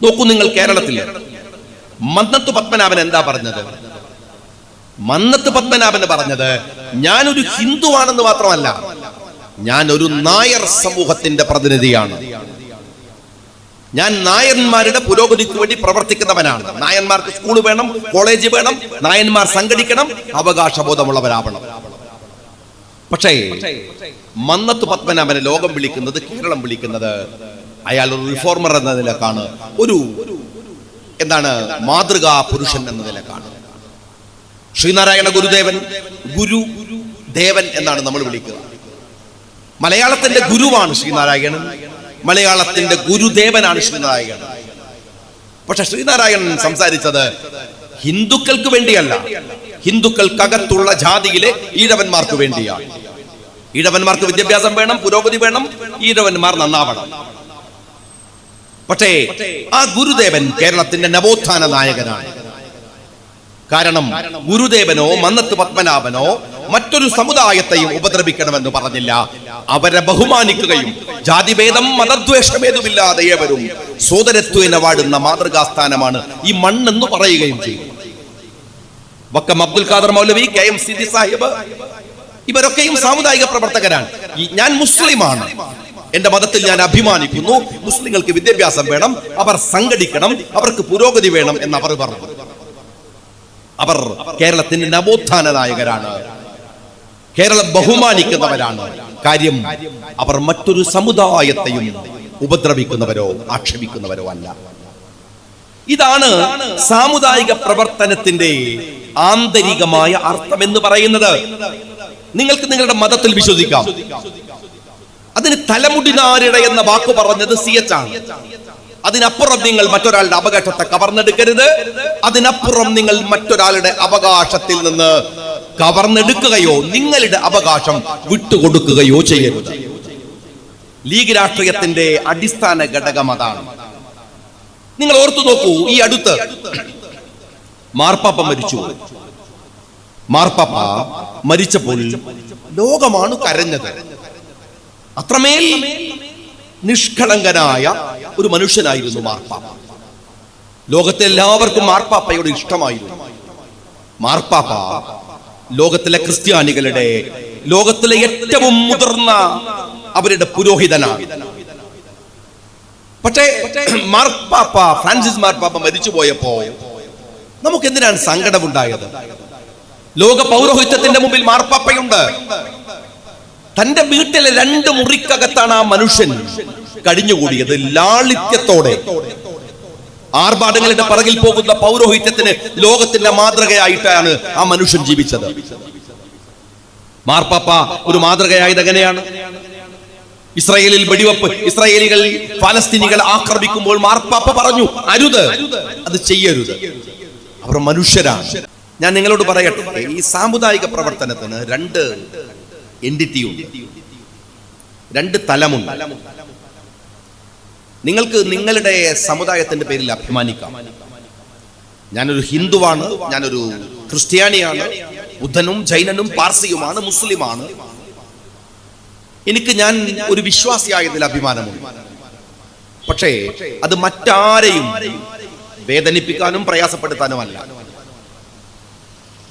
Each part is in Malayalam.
നോക്കൂ നിങ്ങൾ, കേരളത്തിൽ മന്നത്ത് പത്മനാഭൻ എന്താ പറഞ്ഞത്? മന്നത്ത് പത്മനാഭന് പറഞ്ഞത്, ഞാനൊരു ഹിന്ദുവാണെന്ന് മാത്രമല്ല, ഞാൻ ഒരു നായർ സമൂഹത്തിന്റെ പ്രതിനിധിയാണ്. ഞാൻ നായന്മാരുടെ പുരോഗതിക്ക് വേണ്ടി പ്രവർത്തിക്കുന്നവനാണ്. നായന്മാർക്ക് സ്കൂൾ വേണം, കോളേജ് വേണം, നായന്മാർ സംഘടിക്കണം, അവകാശബോധമുള്ളവരാവണം. പക്ഷേ മന്നത്ത് പത്മനാഭനെ ലോകം വിളിക്കുന്നത്, കേരളം വിളിക്കുന്നത്, അയാൾ ഒരു റിഫോർമർ എന്ന നിലക്കാണ്, ഒരു മാതൃകാ പുരുഷൻ എന്ന നിലക്കാണ്. ശ്രീനാരായണ ഗുരുദേവൻ ഗുരുദേവൻ എന്നാണ് നമ്മൾ വിളിക്കുക. മലയാളത്തിന്റെ ഗുരുവാണ് ശ്രീനാരായണൻ, മലയാളത്തിന്റെ ഗുരുദേവനാണ് ശ്രീനാരായണൻ. പക്ഷെ ശ്രീനാരായണൻ സംസാരിച്ചത് ഹിന്ദുക്കൾക്ക് വേണ്ടിയല്ല, ഹിന്ദുക്കൾക്കകത്തുള്ള ജാതിയിലെ ഈഴവന്മാർക്ക് വേണ്ടിയാണ്. ഈഴവന്മാർക്ക് വിദ്യാഭ്യാസം വേണം, പുരോഗതി വേണം, ഈഴവന്മാർ നന്നാവണം. പക്ഷേ ആ ഗുരുദേവൻ കേരളത്തിന്റെ നവോത്ഥാന നായകനാണ്. കാരണം ഗുരുദേവനോ മന്നത്ത് പത്മനാഭനോ മറ്റൊരു സമുദായത്തെയും ഉപദ്രവിക്കണമെന്ന് പറഞ്ഞില്ല. അവരെ ബഹുമാനിക്കുകയും ജാതിഭേദം മതദ്വേഷഭേദമില്ലാതെ ഏവരും സോദരത്വേന വാഴുന്ന മാതൃകാസ്ഥാനമാണ് ഈ മണ്ണെന്ന് പറയുകയും ചെയ്തു. വക്കം അബ്ദുൽ ഖാദർ മൗലവി, KM സിദ്ദി സാഹിബ്, ഇവരൊക്കെയും സാമുദായിക പ്രവർത്തകരാണ്. ഞാൻ മുസ്ലിമാണ്, എന്റെ മതത്തിൽ ഞാൻ അഭിമാനിക്കുന്നു, മുസ്ലിങ്ങൾക്ക് വിദ്യാഭ്യാസം വേണം, അവർ സംഘടിക്കണം, അവർക്ക് പുരോഗതി വേണം എന്ന് അവർ പറഞ്ഞു. അവർ കേരളത്തിന്റെ നവോത്ഥാന നായകരാണ്, കേരളം ബഹുമാനിക്കുന്നവരാണ്. കാര്യം, അവർ മറ്റൊരു സമുദായത്തെയും ഉപദ്രവിക്കുന്നവരോ ആക്ഷേപിക്കുന്നവരോ അല്ല. ഇതാണ് സാമുദായിക പ്രവർത്തനത്തിന്റെ ആന്തരികമായ അർത്ഥം എന്ന് പറയുന്നത്. നിങ്ങൾക്ക് നിങ്ങളുടെ മതത്തിൽ വിശ്വസിക്കാം. അതിന് തലമുടിനാരിട എന്ന വാക്ക് പറഞ്ഞത് CH ആണ്. അതിനപ്പുറം നിങ്ങൾ മറ്റൊരാളുടെ അവകാശത്തെ കവർന്നെടുക്കരുത്. അതിനപ്പുറം നിങ്ങൾ മറ്റൊരാളുടെ അവകാശത്തിൽ നിന്ന് കവർന്നെടുക്കുകയോ നിങ്ങളുടെ അവകാശം വിട്ടുകൊടുക്കുകയോ ചെയ്യരുത്. ലീഗ് രാഷ്ട്രീയത്തിന്റെ അടിസ്ഥാന ഘടകം അതാണ്. നിങ്ങൾ ഓർത്തു നോക്കൂ, ഈ അടുത്ത് മാർപ്പാപ്പ മരിച്ചു. മാർപ്പാപ്പ മരിച്ചപ്പോൾ ലോകമാണ് കരഞ്ഞത്. അത്രമേൽ നിഷ്കളങ്കനായ ഒരു മനുഷ്യനായിരുന്നു മാർപ്പാപ്പ. ലോകത്തെ എല്ലാവർക്കും മാർപ്പാപ്പയോട് ഇഷ്ടമായിരുന്നു. മാർപ്പാപ്പ ലോകത്തിലെ ക്രിസ്ത്യാനികളുടെ, ലോകത്തിലെ ഏറ്റവും മുതിർന്ന അവരുടെ പുരോഹിതനാണ്. പക്ഷേ മാർപ്പാപ്പ, ഫ്രാൻസിസ് മാർപ്പാപ്പ മരിച്ചു പോയപ്പോ നമുക്ക് എന്തിനാണ് സങ്കടമുണ്ടായത്? ലോക പൗരോഹിത്യത്തിന്റെ മുമ്പിൽ മാർപ്പാപ്പയുണ്ട്. തന്റെ വീട്ടിലെ 2 മുറിക്കകത്താണ് ആ മനുഷ്യൻ കഴിഞ്ഞുകൂടിയത്. ലാളിത്യത്തോടെ ആർഭാടങ്ങളുടെ പറകിൽ പോകുന്ന പൗരോഹിത്യത്തിന് ലോകത്തിന്റെ മാതൃകയായിട്ടാണ് ആ മനുഷ്യൻ ജീവിച്ചത്. മാർപ്പാപ്പ ഒരു മാതൃകയായത് എങ്ങനെയാണ്? ഇസ്രായേലിൽ വെടിവെപ്പ്, ഇസ്രായേലികൾ ഫലസ്തീനികളെ ആക്രമിക്കുമ്പോൾ മാർപ്പാപ്പ പറഞ്ഞു, അരുത്, അത് ചെയ്യരുത്. അവർ മനുഷ്യരാണ്. ഞാൻ നിങ്ങളോട് പറയട്ടെ, ഈ സാമുദായിക പ്രവർത്തനത്തിന് 2 എൻറ്റിറ്റിയുണ്ട്, 2 തലമുണ്ട്. നിങ്ങൾക്ക് നിങ്ങളുടെ സമുദായത്തിന്റെ പേരിൽ അഭിമാനിക്കാം. ഞാനൊരു ഹിന്ദുവാണ്, ഞാനൊരു ക്രിസ്ത്യാനിയാണ്, ബുദ്ധനും ജൈനനും പാർസിയുമാണ്, മുസ്ലിമാണ്. ഞാൻ ഒരു വിശ്വാസിയായതിൽ അഭിമാനമുണ്ട്. പക്ഷേ അത് മറ്റാരെയും വേദനിപ്പിക്കാനും പ്രയാസപ്പെടുത്താനുമല്ല,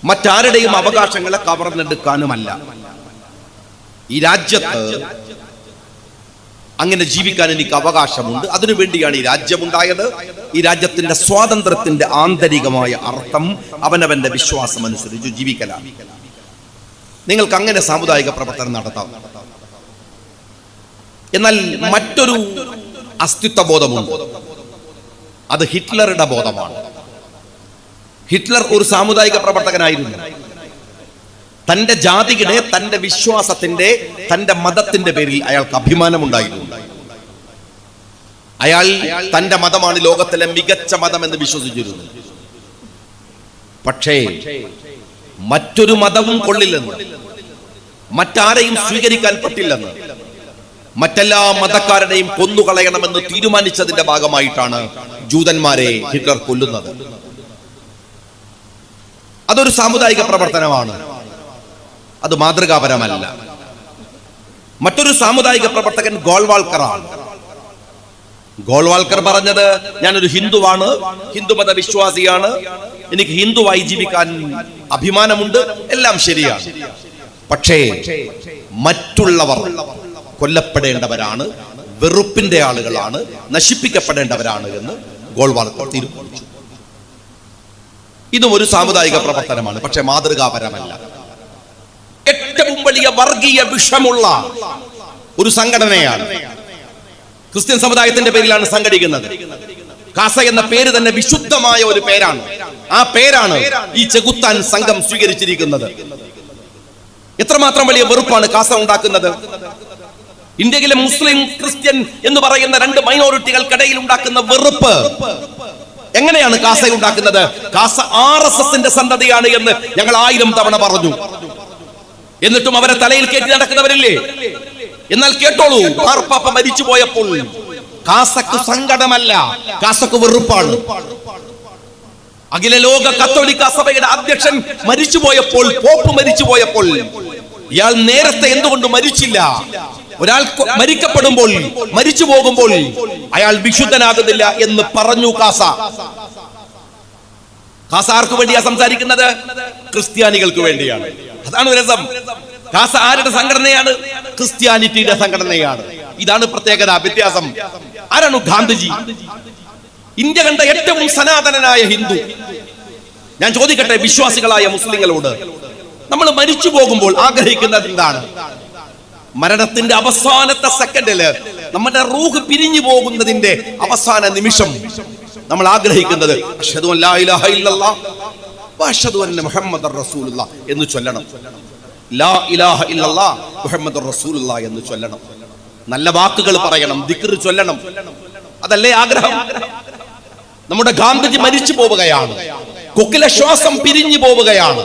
മറ്റാരുടെയും അവകാശങ്ങളെ കവർന്നെടുക്കാനുമല്ല. ഈ രാജ്യത്ത് അങ്ങനെ ജീവിക്കാൻ എനിക്ക് അവകാശമുണ്ട്. അതിനുവേണ്ടിയാണ് ഈ രാജ്യമുണ്ടായത്. ഈ രാജ്യത്തിന്റെ സ്വാതന്ത്ര്യത്തിന്റെ ആന്തരികമായ അർത്ഥം അവനവന്റെ വിശ്വാസം അനുസരിച്ച് ജീവിക്കലാണ്. നിങ്ങൾക്ക് അങ്ങനെ സാമുദായിക പ്രവർത്തനം നടത്താം. എന്നാൽ മറ്റൊരു അസ്തിത്വ ബോധമുണ്ട്. അത് ഹിറ്റ്ലറുടെ ബോധമാണ്. ഹിറ്റ്ലർ ഒരു സാമുദായിക പ്രവർത്തകനായിരുന്നു. തന്റെ ജാതിയുടെ, തന്റെ വിശ്വാസത്തിന്റെ, തന്റെ മതത്തിന്റെ പേരിൽ അയാൾക്ക് അഭിമാനമുണ്ടായിരുന്നു. അയാൾ തന്റെ മതമാണ് ലോകത്തിലെ മികച്ച മതം എന്ന് വിശ്വസിച്ചിരുന്നു. പക്ഷേ മറ്റൊരു മതവും കൊള്ളില്ലെന്ന്, മറ്റാരെയും സ്വീകരിക്കാൻ പറ്റില്ലെന്ന്, മറ്റെല്ലാ മതക്കാരുടെയും കൊന്നുകളയണമെന്ന് തീരുമാനിച്ചതിന്റെ ഭാഗമായിട്ടാണ് ജൂതന്മാരെ ഹിറ്റ്ലർ കൊല്ലുന്നത്. അതൊരു സാമുദായിക പ്രവർത്തനമാണ്, അത് മാതൃകാപരമല്ല. മറ്റൊരു സാമുദായിക പ്രവർത്തകൻ ഗോൾവാൾക്കറാണ്. ഗോൾവാൾക്കർ പറഞ്ഞത്, ഞാനൊരു ഹിന്ദുവാണ്, ഹിന്ദുമത വിശ്വാസിയാണ്, എനിക്ക് ഹിന്ദുവായി ജീവിക്കാൻ അഭിമാനമുണ്ട്, എല്ലാം ശരിയാണ്. പക്ഷേ മറ്റുള്ളവർ കൊല്ലപ്പെടേണ്ടവരാണ്, വെറുപ്പിന്റെ ആളുകളാണ്, നശിപ്പിക്കപ്പെടേണ്ടവരാണ് എന്ന് ഗോൾവാൾക്കർ തീരുമാനിച്ചു. ഇതും ഒരു സാമുദായിക പ്രവർത്തനമാണ്, പക്ഷെ മാതൃകാപരമല്ല. ഏറ്റവും വലിയ വർഗീയ വിഷമുള്ള ഒരു സംഘടനയാണ്. ക്രിസ്ത്യൻ സമുദായത്തിന്റെ പേരിലാണ് സംഘടിക്കുന്നത്. കാസ എന്ന പേര് തന്നെ വിശുദ്ധമായ ഒരു പേരാണ്. ആ പേരാണ് ഈ ചെകുത്താൻ സംഘം സ്വീകരിച്ചിരിക്കുന്നത്. എത്രമാത്രം വലിയ വെറുപ്പാണ് കാസ ഉണ്ടാക്കുന്നത്. ഇന്ത്യയിലെ മുസ്ലിം ക്രിസ്ത്യൻ എന്ന് പറയുന്ന രണ്ട് മൈനോറിറ്റികൾക്കിടയിൽ ഉണ്ടാക്കുന്ന വെറുപ്പ് എങ്ങനെയാണ് കാസ ഉണ്ടാക്കുന്നത്? കാസ RSSന്റെ സന്തതിയാണ് എന്ന് ഞങ്ങൾ 1000 തവണ പറഞ്ഞു. എന്നിട്ടും അവരെ തലയിൽ കയറ്റി നടക്കുന്നവരില്ലേ? എന്നാൽ കേട്ടോളൂ, മാർപ്പാപ്പ മരിച്ചു പോയപ്പോൾ കാസക്ക് സങ്കടമല്ല, കാസക്ക് വെറുപ്പാണ്. അഖില ലോക കത്തോലിക്ക സഭയുടെ അധ്യക്ഷൻ മരിച്ചുപോയപ്പോൾ, പോപ്പ് മരിച്ചുപോയപ്പോൾ, ഇയാൾ നേരത്തെ എന്തുകൊണ്ട് മരിച്ചില്ല? ഒരാൾ മരിക്കപ്പെടുമ്പോൾ, മരിച്ചു പോകുമ്പോൾ അയാൾ വിശുദ്ധനാകുന്നില്ല എന്ന് പറഞ്ഞു കാസ. കാസ ആർക്ക് വേണ്ടിയാ സംസാരിക്കുന്നത്? ക്രിസ്ത്യാനികൾക്ക് വേണ്ടിയാണ്. അതാണ് രസം. കാസ ആരുടെ സംഘടനയാണ്? ക്രിസ്ത്യാനിറ്റിയുടെ സംഘടനയാണ്. ഇതാണ് പ്രത്യേകത, വ്യത്യാസം. ആരാണ് ഗാന്ധിജി? ഇന്ത്യ കണ്ട ഏറ്റവും സനാതനനായ ഹിന്ദു. ഞാൻ ചോദിക്കട്ടെ വിശ്വാസികളായ മുസ്ലിങ്ങളോട്, നമ്മൾ മരിച്ചു പോകുമ്പോൾ ആഗ്രഹിക്കുന്നത് എന്താണ്? മരണത്തിന്റെ അവസാനത്തെ സെക്കൻഡില് നമ്മുടെ റൂഹ് പിരിഞ്ഞു പോകുന്നതിന്റെ അവസാന നിമിഷം നമ്മൾ ആഗ്രഹിക്കുന്നത് അഷ്ഹദു അൻ ലാ ഇലാഹ ഇല്ലല്ലാഹ് വ അഷ്ഹദു അന്ന മുഹമ്മദർ റസൂലുള്ളാഹ് എന്ന് ചൊല്ലണം. ലാ ഇലാഹ ഇല്ലല്ലാഹ് മുഹമ്മദുർ റസൂലുള്ളാഹ് എന്ന് ചൊല്ലണം. നല്ല വാക്കുകൾ പറയണം, ദിക്ർ ചൊല്ലണം. അതല്ലേ ആഗ്രഹം? നമ്മുടെ ഗാന്ധിജി മരിച്ചു പോവുകയാണ്, കൊക്കിലെ ശ്വാസം പിരിഞ്ഞു പോവുകയാണ്.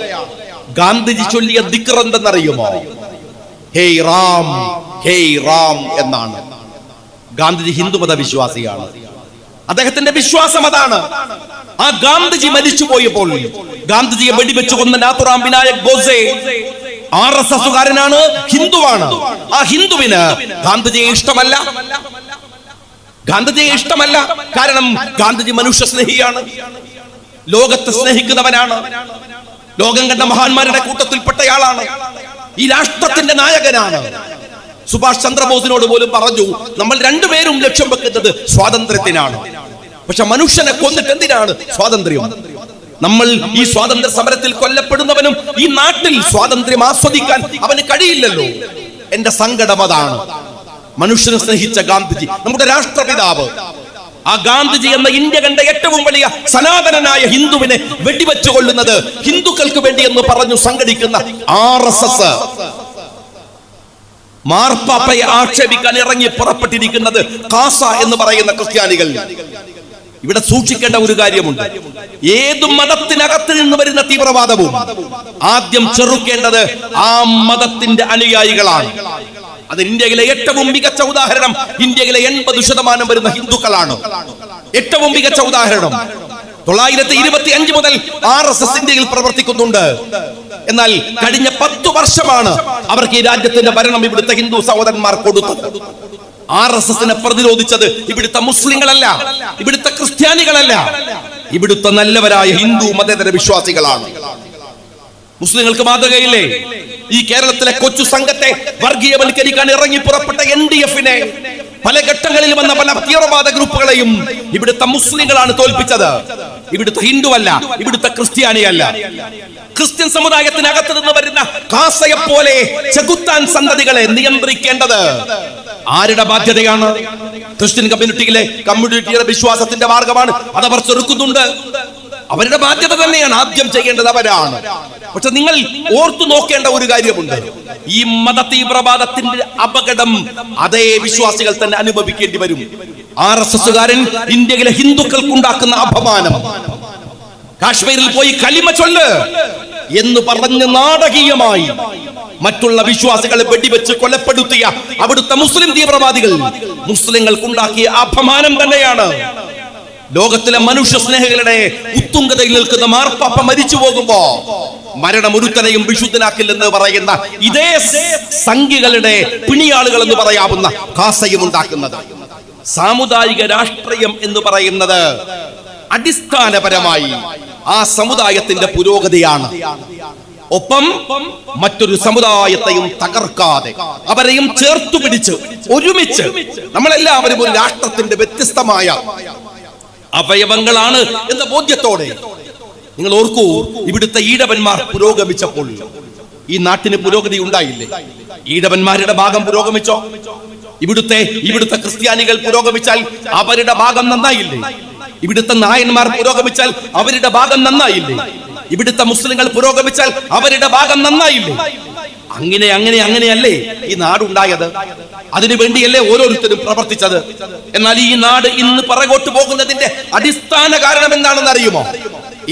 ഗാന്ധിജി ചൊല്ലിയ ദിക്ർ എന്തെന്നറിയുമോ? ഹേയ് റാം, ഹേയ് റാം എന്നാണ്. ഗാന്ധിജി ഹിന്ദുമത വിശ്വാസിയാണ്. അദ്ദേഹത്തിന്റെ വിശ്വാസം അതാണ്. ആ ഗാന്ധിജി മരിച്ചു പോയപ്പോൾ ഗാന്ധിജിയെ വെടിവെച്ചു കൊന്ന നാഥുറാം വിനായക് ഗോഡ്സെ RSSകാരനാണ്, ഹിന്ദുവാണ്. ആ ഹിന്ദുവിന് ഗാന്ധിജിയെ ഇഷ്ടമല്ല. ഗാന്ധിജിയെ ഇഷ്ടമല്ല കാരണം ഗാന്ധിജി മനുഷ്യ സ്നേഹിയാണ്, ലോകത്തെ സ്നേഹിക്കുന്നവനാണ്, ലോകം കണ്ട മഹാന്മാരുടെ കൂട്ടത്തിൽപ്പെട്ടയാളാണ്, ഈ രാഷ്ട്രത്തിന്റെ നായകനാണ്. സുഭാഷ് ചന്ദ്രബോസിനോട് പോലും പറഞ്ഞു, നമ്മൾ രണ്ടുപേരും ലക്ഷ്യം വെക്കുന്നത് സ്വാതന്ത്ര്യത്തിനാണ്. പക്ഷെ മനുഷ്യനെ കൊന്നിട്ട് എന്തിനാണ് സ്വാതന്ത്ര്യം? നമ്മൾ ഈ സ്വാതന്ത്ര്യ സമരത്തിൽ കൊല്ലപ്പെടുന്നവനും ഈ നാട്ടിൽ സ്വാതന്ത്ര്യം ആസ്വദിക്കാൻ അവന് കഴിയില്ലല്ലോ. എന്റെ സങ്കടം അതാണ്. മനുഷ്യനെ സ്നേഹിച്ച ഗാന്ധിജി, നമ്മുടെ രാഷ്ട്രപിതാവ്, ആ ഗാന്ധിജി എന്ന ഇന്ത്യ കണ്ട ഏറ്റവും വലിയ സനാതനനായ ഹിന്ദുവിനെ വെടിവെച്ചു കൊള്ളുന്നത് ഹിന്ദുക്കൾക്ക് വേണ്ടി എന്ന് പറഞ്ഞു സംഘടിക്കുന്ന RSS, മാർപ്പാപ്പയെ ആക്ഷേപിക്കാൻ ഇറങ്ങി പുറപ്പെട്ടിരിക്കുന്നത് കാസ എന്ന് പറയുന്ന ക്രിസ്ത്യാനികൾ. ഇവിടെ സൂക്ഷിക്കേണ്ട ഒരു കാര്യമുണ്ട്. ഏതു മതത്തിനകത്ത് നിന്ന് വരുന്ന തീവ്രവാദവും ആദ്യം ചെറുക്കേണ്ടത് ആ മതത്തിന്റെ അനുയായികളാണ്. അത് ഇന്ത്യയിലെ ഏറ്റവും മികച്ച ഉദാഹരണം ഇന്ത്യയിലെ 80% വരുന്ന ഹിന്ദുക്കളാണ്. ഏറ്റവും മികച്ച ഉദാഹരണം. 925 മുതൽ RSS ഇന്ത്യയിൽ പ്രവർത്തിക്കുന്നുണ്ട്. എന്നാൽ കഴിഞ്ഞ 10 വർഷമാണ് അവർക്ക് ഈ രാജ്യത്തിന്റെ ഭരണം ഇവിടുത്തെ ഹിന്ദു സഹോദരന്മാർ കൊടുത്തത്. RSSനെ പ്രതിരോധിച്ചത് ഇവിടുത്തെ മുസ്ലിങ്ങളല്ല, ഇവിടുത്തെ ക്രിസ്ത്യാനികളല്ല, ഇവിടുത്തെ നല്ലവരായ ഹിന്ദു മതേതര വിശ്വാസികളാണ്. മുസ്ലിങ്ങൾക്ക് മാതൃകയില്ലേ? ഈ കേരളത്തിലെ കൊച്ചു സംഘത്തെ വർഗീയവൽക്കരിക്കാൻ ഇറങ്ങി പുറപ്പെട്ട NDFനെ, പല ഘട്ടങ്ങളിൽ വന്ന പല തീവ്രവാദ ഗ്രൂപ്പുകളെയും ഇവിടുത്തെ മുസ്ലിങ്ങളാണ് തോൽപ്പിച്ചത്. ഇവിടുത്തെ ഹിന്ദു അല്ല, ഇവിടുത്തെ ക്രിസ്ത്യാനിയല്ല. ക്രിസ്ത്യൻ സമുദായത്തിനകത്ത് നിന്ന് വരുന്ന കാസയെ പോലെ ചെകുത്താൻ സന്തതികളെ നിയന്ത്രിക്കേണ്ടത് ആരുടെ ബാധ്യതയാണ്? ക്രിസ്ത്യൻ കമ്മ്യൂണിറ്റിയുടെ വിശ്വാസത്തിന്റെ മാർഗമാണ്, അതവർ ചെറുക്കുന്നുണ്ട്. അവരുടെ ബാധ്യത തന്നെയാണ്, ആദ്യം ചെയ്യേണ്ടത് അവരാണ്. പക്ഷെ നിങ്ങൾ ഓർത്തു നോക്കേണ്ട ഒരു കാര്യമുണ്ട്. ഈ മത തീവ്രവാദത്തിന്റെ അപകടം അതേ വിശ്വാസികൾ തന്നെ അനുഭവിക്കേണ്ടി വരും. RSSകാരൻ ഇന്ത്യയിലെ ഹിന്ദുക്കൾക്കുണ്ടാക്കുന്ന അപമാനം, കാശ്മീരിൽ പോയി കലിമ ചൊല്ല് എന്ന് പറഞ്ഞ് നാടകീയമായി മറ്റുള്ള വിശ്വാസികളെ വെടിവെച്ച് കൊലപ്പെടുത്തിയ അവിടുത്തെ മുസ്ലിം തീവ്രവാദികൾ മുസ്ലിങ്ങൾക്കുണ്ടാക്കിയ അപമാനം തന്നെയാണ്. ലോകത്തിലെ മനുഷ്യ സ്നേഹികളുടെ ഉത്തുംഗതയിൽ നിൽക്കുന്ന മാർപ്പാപ്പ മരിച്ചു പോകുമ്പോ മരണം ഒരുത്തനെയും വിശുദ്ധനാക്കില്ലെന്ന് പറയുന്ന ഇതേ സംഘികളുടെ പിണിയാളുകൾ എന്ന് പറയാവുന്ന കാസയും ഉണ്ടാക്കുന്നത്. സാമുദായിക രാഷ്ട്രീയം എന്ന് പറയുന്നത് അടിസ്ഥാനപരമായി ആ സമുദായത്തിന്റെ പുരോഗതിയാണ്. ഒപ്പം മറ്റൊരു സമുദായത്തെയും തകർക്കാതെ അവരെയും ചേർത്തു പിടിച്ച് ഒരുമിച്ച് നമ്മളെല്ലാവരും ഒരു രാഷ്ട്രത്തിന്റെ വ്യത്യസ്തമായ അവയവങ്ങളാണ് എന്ന ബോധ്യത്തോടെ. നിങ്ങൾ ഓർക്കൂ, ഇവിടുത്തെ ഈഴവന്മാർ പുരോഗമിച്ചപ്പോൾ ഈ നാട്ടിന് പുരോഗതി ഉണ്ടായില്ലേ? ഈഴവന്മാരുടെ ഭാഗം പുരോഗമിച്ചോ? ഇവിടുത്തെ ക്രിസ്ത്യാനികൾ പുരോഗമിച്ചാൽ അവരുടെ ഭാഗം നന്നായില്ലേ? ഇവിടുത്തെ നായന്മാർ പുരോഗമിച്ചാൽ അവരുടെ ഭാഗം നന്നായില്ലേ? ഇവിടുത്തെ മുസ്ലിങ്ങൾ പുരോഗമിച്ചാൽ അവരുടെ ഭാഗം നന്നായില്ലേ? അങ്ങനെയല്ലേ ഈ നാടുണ്ടായത്? അതിനുവേണ്ടിയല്ലേ ഓരോരുത്തരും പ്രവർത്തിച്ചത്? എന്നാൽ ഈ നാട് ഇന്ന് പുറകോട്ട് പോകുന്നതിന്റെ അടിസ്ഥാന കാരണം എന്താണെന്ന് അറിയുമോ?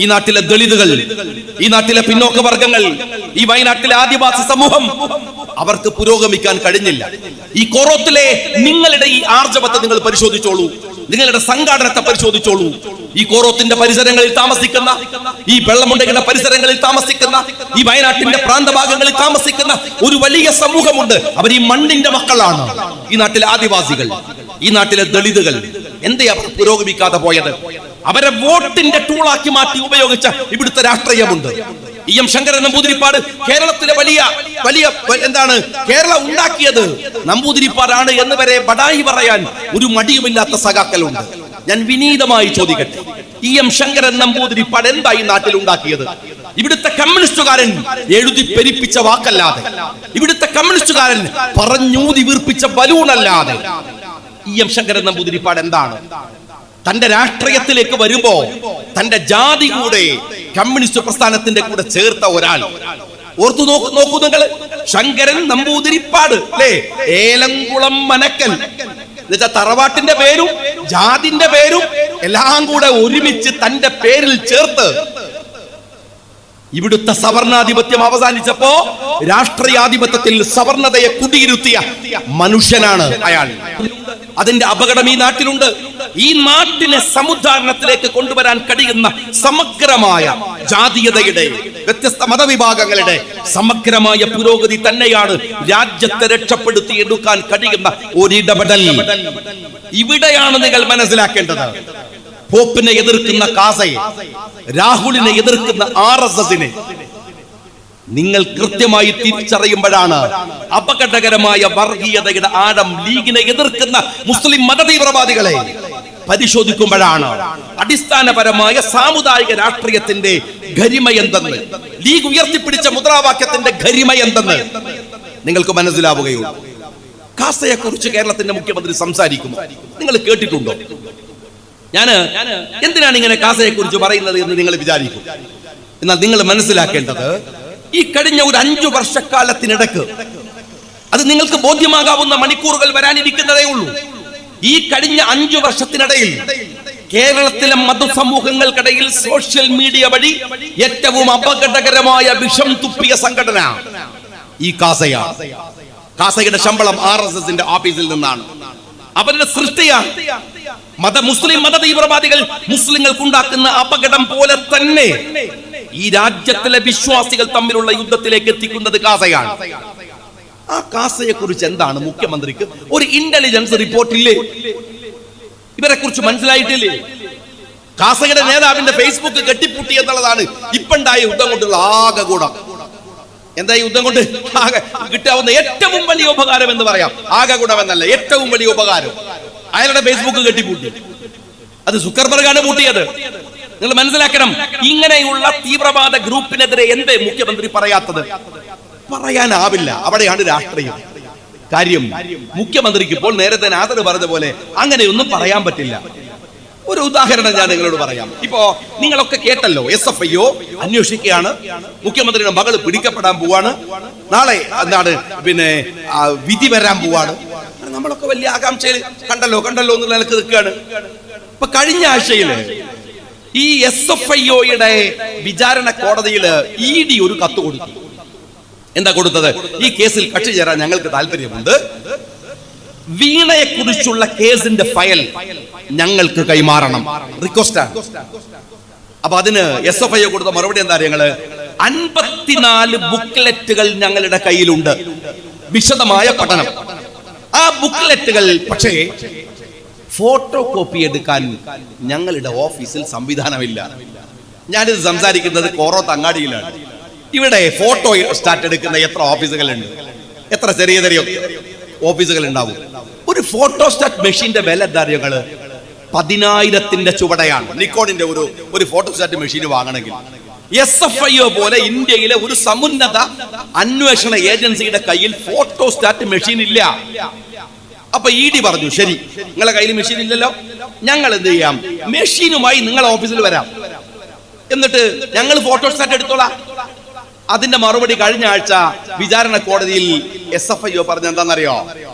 ഈ നാട്ടിലെ ദളിതുകൾ, ഈ നാട്ടിലെ പിന്നോക്ക വർഗങ്ങൾ, ഈ വയനാട്ടിലെ ആദിവാസി സമൂഹം, അവർക്ക് പുരോഗമിക്കാൻ കഴിഞ്ഞില്ല. ഈ കോറോത്തിലെ നിങ്ങളുടെ ഈ ആർജവത്തെ നിങ്ങൾ പരിശോധിച്ചോളൂ, നിങ്ങളുടെ സംഘാടനത്തെ പരിശോധിച്ചോളൂ. ഈ കോറോത്തിന്റെ പരിസരങ്ങളിൽ താമസിക്കുന്ന, ഈ വെള്ളമുണ്ടയുടെ പരിസരങ്ങളിൽ താമസിക്കുന്ന, ഈ വയനാട്ടിന്റെ പ്രാന്തഭാഗങ്ങളിൽ താമസിക്കുന്ന ഒരു വലിയ സമൂഹമുണ്ട്. അവർ ഈ മണ്ണിന്റെ മക്കളാണ്. ഈ നാട്ടിലെ ആദിവാസികൾ, ഈ നാട്ടിലെ ദളിതുകൾ. എന്തേ അവർ പുരോഗമിക്കാതെ പോയത്? അവരെ വോട്ടിന്റെ ടൂളാക്കി മാറ്റി ഉപയോഗിച്ച ഇവിടുത്തെ രാഷ്ട്രീയമുണ്ട്. എം ശങ്കരൻ നമ്പൂതിരിപ്പാട് കേരളത്തിലെ വലിയ എന്താണ് കേരളം ഉണ്ടാക്കിയത് നമ്പൂതിരിപ്പാടാണ് എന്ന് വരെ ബടായി പറയാൻ ഒരു മടിയുമില്ലാത്ത സഖാക്കളുണ്ട്. ഞാൻ വിനീതമായി ചോദിക്കട്ടെ, എം ശങ്കരൻ നമ്പൂതിരിപ്പാട് എന്താ ഈ നാട്ടിൽ ഉണ്ടാക്കിയത്? ഇവിടുത്തെ കമ്മ്യൂണിസ്റ്റുകാരൻ എഴുതി പെരിപ്പിച്ച വാക്കല്ലാതെ, ഇവിടുത്തെ കമ്മ്യൂണിസ്റ്റുകാരൻ പറഞ്ഞൂതി വീർപ്പിച്ച ബലൂണല്ലാതെ എം ശങ്കരൻ നമ്പൂതിരിപ്പാട് എന്താണ്? തന്റെ രാഷ്ട്രീയത്തിലേക്ക് വരുമ്പോ തന്റെ ജാതി കൂടെ കമ്മ്യൂണിസ്റ്റ് പ്രസ്ഥാനത്തിന്റെ കൂടെ ചേർത്ത ഒരാൾ. ഓർത്തു നോക്കൂ നിങ്ങൾ, ശങ്കരൻ നമ്പൂതിരിപ്പാട് അല്ലേ? ഏലംകുളം മനക്കൽ എന്നുവെച്ചാൽ തറവാട്ടിന്റെ പേരും ജാതിന്റെ പേരും എല്ലാം കൂടെ ഒരുമിച്ച് തന്റെ പേരിൽ ചേർത്ത് ഇവിടുത്തെ സവർണാധിപത്യം അവസാനിച്ചപ്പോ രാഷ്ട്രീയാധിപത്യത്തിൽ സവർണതയെ കുടിയിരുത്തിയ മനുഷ്യനാണ് അയാൾ. അതിന്റെ അപകടം ഈ നാട്ടിലുണ്ട്. ഈ നാട്ടിനെ സമുദ്ധാരണത്തിലേക്ക് കൊണ്ടുവരാൻ കഴിയുന്ന സമഗ്രമായ ജാതീയതയുടെ, വ്യത്യസ്ത മതവിഭാഗങ്ങളുടെ സമഗ്രമായ പുരോഗതി തന്നെയാണ് രാജ്യത്തെ രക്ഷപ്പെടുത്തിയെടുക്കാൻ കഴിയുന്ന ഒരിടപെടൽ. ഇവിടെയാണ് നിങ്ങൾ മനസ്സിലാക്കേണ്ടത്. പോപ്പിനെ എതിർക്കുന്ന കാസയെ, രാഹുലിനെ എതിർക്കുന്ന RSSനെ നിങ്ങൾ കൃത്യമായി തിരിച്ചറിയുമ്പോഴാണ് അപകടകരമായ വർഗീയതയുടെ ആഴം. ലീഗിനെ എതിർക്കുന്ന മുസ്ലിം മതതീവ്രവാദികളെ പരിശോധിക്കുമ്പോഴാണ് അടിസ്ഥാനപരമായ സാമുദായിക രാഷ്ട്രീയത്തിന്റെ ഗരിമയെന്തെന്ന്, ലീഗ് ഉയർത്തിപ്പിടിച്ച മുദ്രാവാക്യത്തിന്റെ ഗരിമയെന്തെന്ന് നിങ്ങൾക്ക് മനസ്സിലാവുകയുള്ളൂ. കാസയെ കുറിച്ച് കേരളത്തിന്റെ മുഖ്യമന്ത്രി സംസാരിക്കുമോ? നിങ്ങൾ കേട്ടിട്ടുണ്ടോ? എന്തിനാണ് ഇങ്ങനെ കാസയെ കുറിച്ച് പറയുന്നത് എന്ന് നിങ്ങൾ വിചാരിക്കും. എന്നാൽ നിങ്ങൾ മനസ്സിലാക്കേണ്ടത്, ഈ കഴിഞ്ഞ ഒരു 5 വർഷക്കാലത്തിനിടക്ക്, അത് നിങ്ങൾക്ക് ബോധ്യമാകാവുന്ന മണിക്കൂറുകൾ വരാനിരിക്കുന്നതേ ഉള്ളൂ. ഈ കഴിഞ്ഞ 5 വർഷത്തിനിടയിൽ കേരളത്തിലെ മതസമൂഹങ്ങൾക്കിടയിൽ സോഷ്യൽ മീഡിയ വഴി ഏറ്റവും അപകടകരമായ വിഷം തുപ്പിയ സംഘടന ഈ കാസയാണ്. കാസയുടെ ശമ്പളം RSSന്റെ ഓഫീസിൽ നിന്നാണ്. അവരുടെ സൃഷ്ടിയാണ്. മുസ്ലിം മത തീവ്രവാദികൾ മുസ്ലിങ്ങൾക്കുണ്ടാക്കുന്ന അപകടം പോലെ തന്നെ ഈ രാജ്യത്തിലെ വിശ്വാസികൾ തമ്മിലുള്ള യുദ്ധത്തിലേക്ക് എത്തിക്കുന്നത് കാസയാണ്. ആ കാസയെ കുറിച്ച് എന്താണ് മുഖ്യമന്ത്രിക്ക് ഒരു ഇന്റലിജൻസ് റിപ്പോർട്ടില്ലേ? ഇവരെ കുറിച്ച് മനസ്സിലായിട്ടില്ലേ? കാസയുടെ നേതാവിന്റെ ഫേസ്ബുക്ക് കെട്ടിപ്പൂട്ടി എന്നുള്ളതാണ് ഇപ്പണ്ടായ യുദ്ധം കൊണ്ടുള്ള ആകെ ഗുണം. എന്താ ഈ യുദ്ധം കൊണ്ട് ആകെ കിട്ടാവുന്ന ഏറ്റവും വലിയ ഉപകാരം എന്ന് പറയാം. ആകെ ഗുണമെന്നല്ല, ഏറ്റവും വലിയ ഉപകാരം. അയാളുടെ ഫേസ്ബുക്ക് കെട്ടിപ്പൂട്ടി. അത് സുക്കർബർഗാണ് പൂട്ടിയത്. നിങ്ങൾ മനസ്സിലാക്കണം. ഇങ്ങനെയുള്ള തീവ്രവാദ ഗ്രൂപ്പിനെതിരെ എന്തേ മുഖ്യമന്ത്രി പറയാത്തത്? പറയാനാവില്ല. അവിടെയാണ് രാഷ്ട്രീയം. കാര്യം മുഖ്യമന്ത്രിക്ക് ഇപ്പോൾ നേരത്തെ നാദർ പറഞ്ഞ പോലെ അങ്ങനെയൊന്നും പറയാൻ പറ്റില്ല. ഒരു ഉദാഹരണം ഞാൻ നിങ്ങളോട് പറയാം. ഇപ്പോ നിങ്ങളൊക്കെ കേട്ടല്ലോ, SFIO അന്വേഷിക്കുകയാണ്, മുഖ്യമന്ത്രിയുടെ മകള് പിടിക്കപ്പെടാൻ പോവാണ്, നാളെ എന്താണ് വിധി വരാൻ പോവാണ്. നമ്മളൊക്കെ വലിയ ആകാംക്ഷയിൽ കണ്ടല്ലോ എന്നുള്ള നിലക്ക് നിൽക്കുകയാണ്. ഇപ്പൊ കഴിഞ്ഞ ആഴ്ചയില് ഈ SFIOയുടെ വിചാരണ കോടതിയിൽ ED ഒരു കത്ത് കൊടുത്തു. എന്താ കൊടുത്തത്? ഈ കേസിൽ കക്ഷി ചേരാൻ ഞങ്ങൾക്ക് താല്പര്യമുണ്ട്, വീണയെ കുറിച്ചുള്ള കേസിന്റെ ഫയൽ ഞങ്ങൾക്ക് കൈമാറണം, റിക്വസ്റ്റാണ്. അപ്പൊ അതിന് SFIO കൊടുത്ത മറുപടി എന്താ? ഞങ്ങള് 54 ബുക്ക്ലെറ്റുകൾ ഞങ്ങളുടെ കയ്യിലുണ്ട്, വിശദമായ പഠനം. ആ ബുക്ക്ലെറ്റുകൾ പക്ഷേ ഫോട്ടോ കോപ്പി എടുക്കാൻ ഞങ്ങളുടെ ഓഫീസിൽ സംവിധാനമില്ല. ഞാനിത് സംസാരിക്കുന്നത് കോറോത്ത് അങ്ങാടിയിലാണ്. ഇവിടെ ഫോട്ടോ സ്റ്റാറ്റ് എടുക്കുന്ന എത്ര ഓഫീസുകളുണ്ട്, എത്ര ചെറിയ ചെറിയ ഓഫീസുകൾ ഉണ്ടാവും. ഒരു ഫോട്ടോ സ്റ്റാറ്റ് മെഷീന്റെ വില എന്താ അറിയുക? 10,000 ചുവടയാണ്. നിക്കോണിന്റെ ഒരു ഫോട്ടോ സ്റ്റാറ്റ് മെഷീൻ വാങ്ങണമെങ്കിൽ. SFIO പോലെ ഇന്ത്യയിലെ ഒരു സമുന്നത അന്വേഷണ ഏജൻസിയുടെ കയ്യിൽ ഫോട്ടോ സ്റ്റാറ്റ് മെഷീൻ ഇല്ല. അപ്പൊ ED പറഞ്ഞു, ശരി, നിങ്ങളെ കയ്യിൽ മെഷീൻ ഇല്ലല്ലോ, ഞങ്ങൾ എന്ത് ചെയ്യാം, മെഷീനുമായി നിങ്ങളെ ഓഫീസിൽ വരാം, എന്നിട്ട് ഞങ്ങൾ ഫോട്ടോ സ്റ്റാറ്റ് എടുത്തോളാം. അതിന്റെ മറുപടി കഴിഞ്ഞ ആഴ്ച വിചാരണ കോടതിയിൽ SFIO പറഞ്ഞ എന്താണെന്നറിയോ?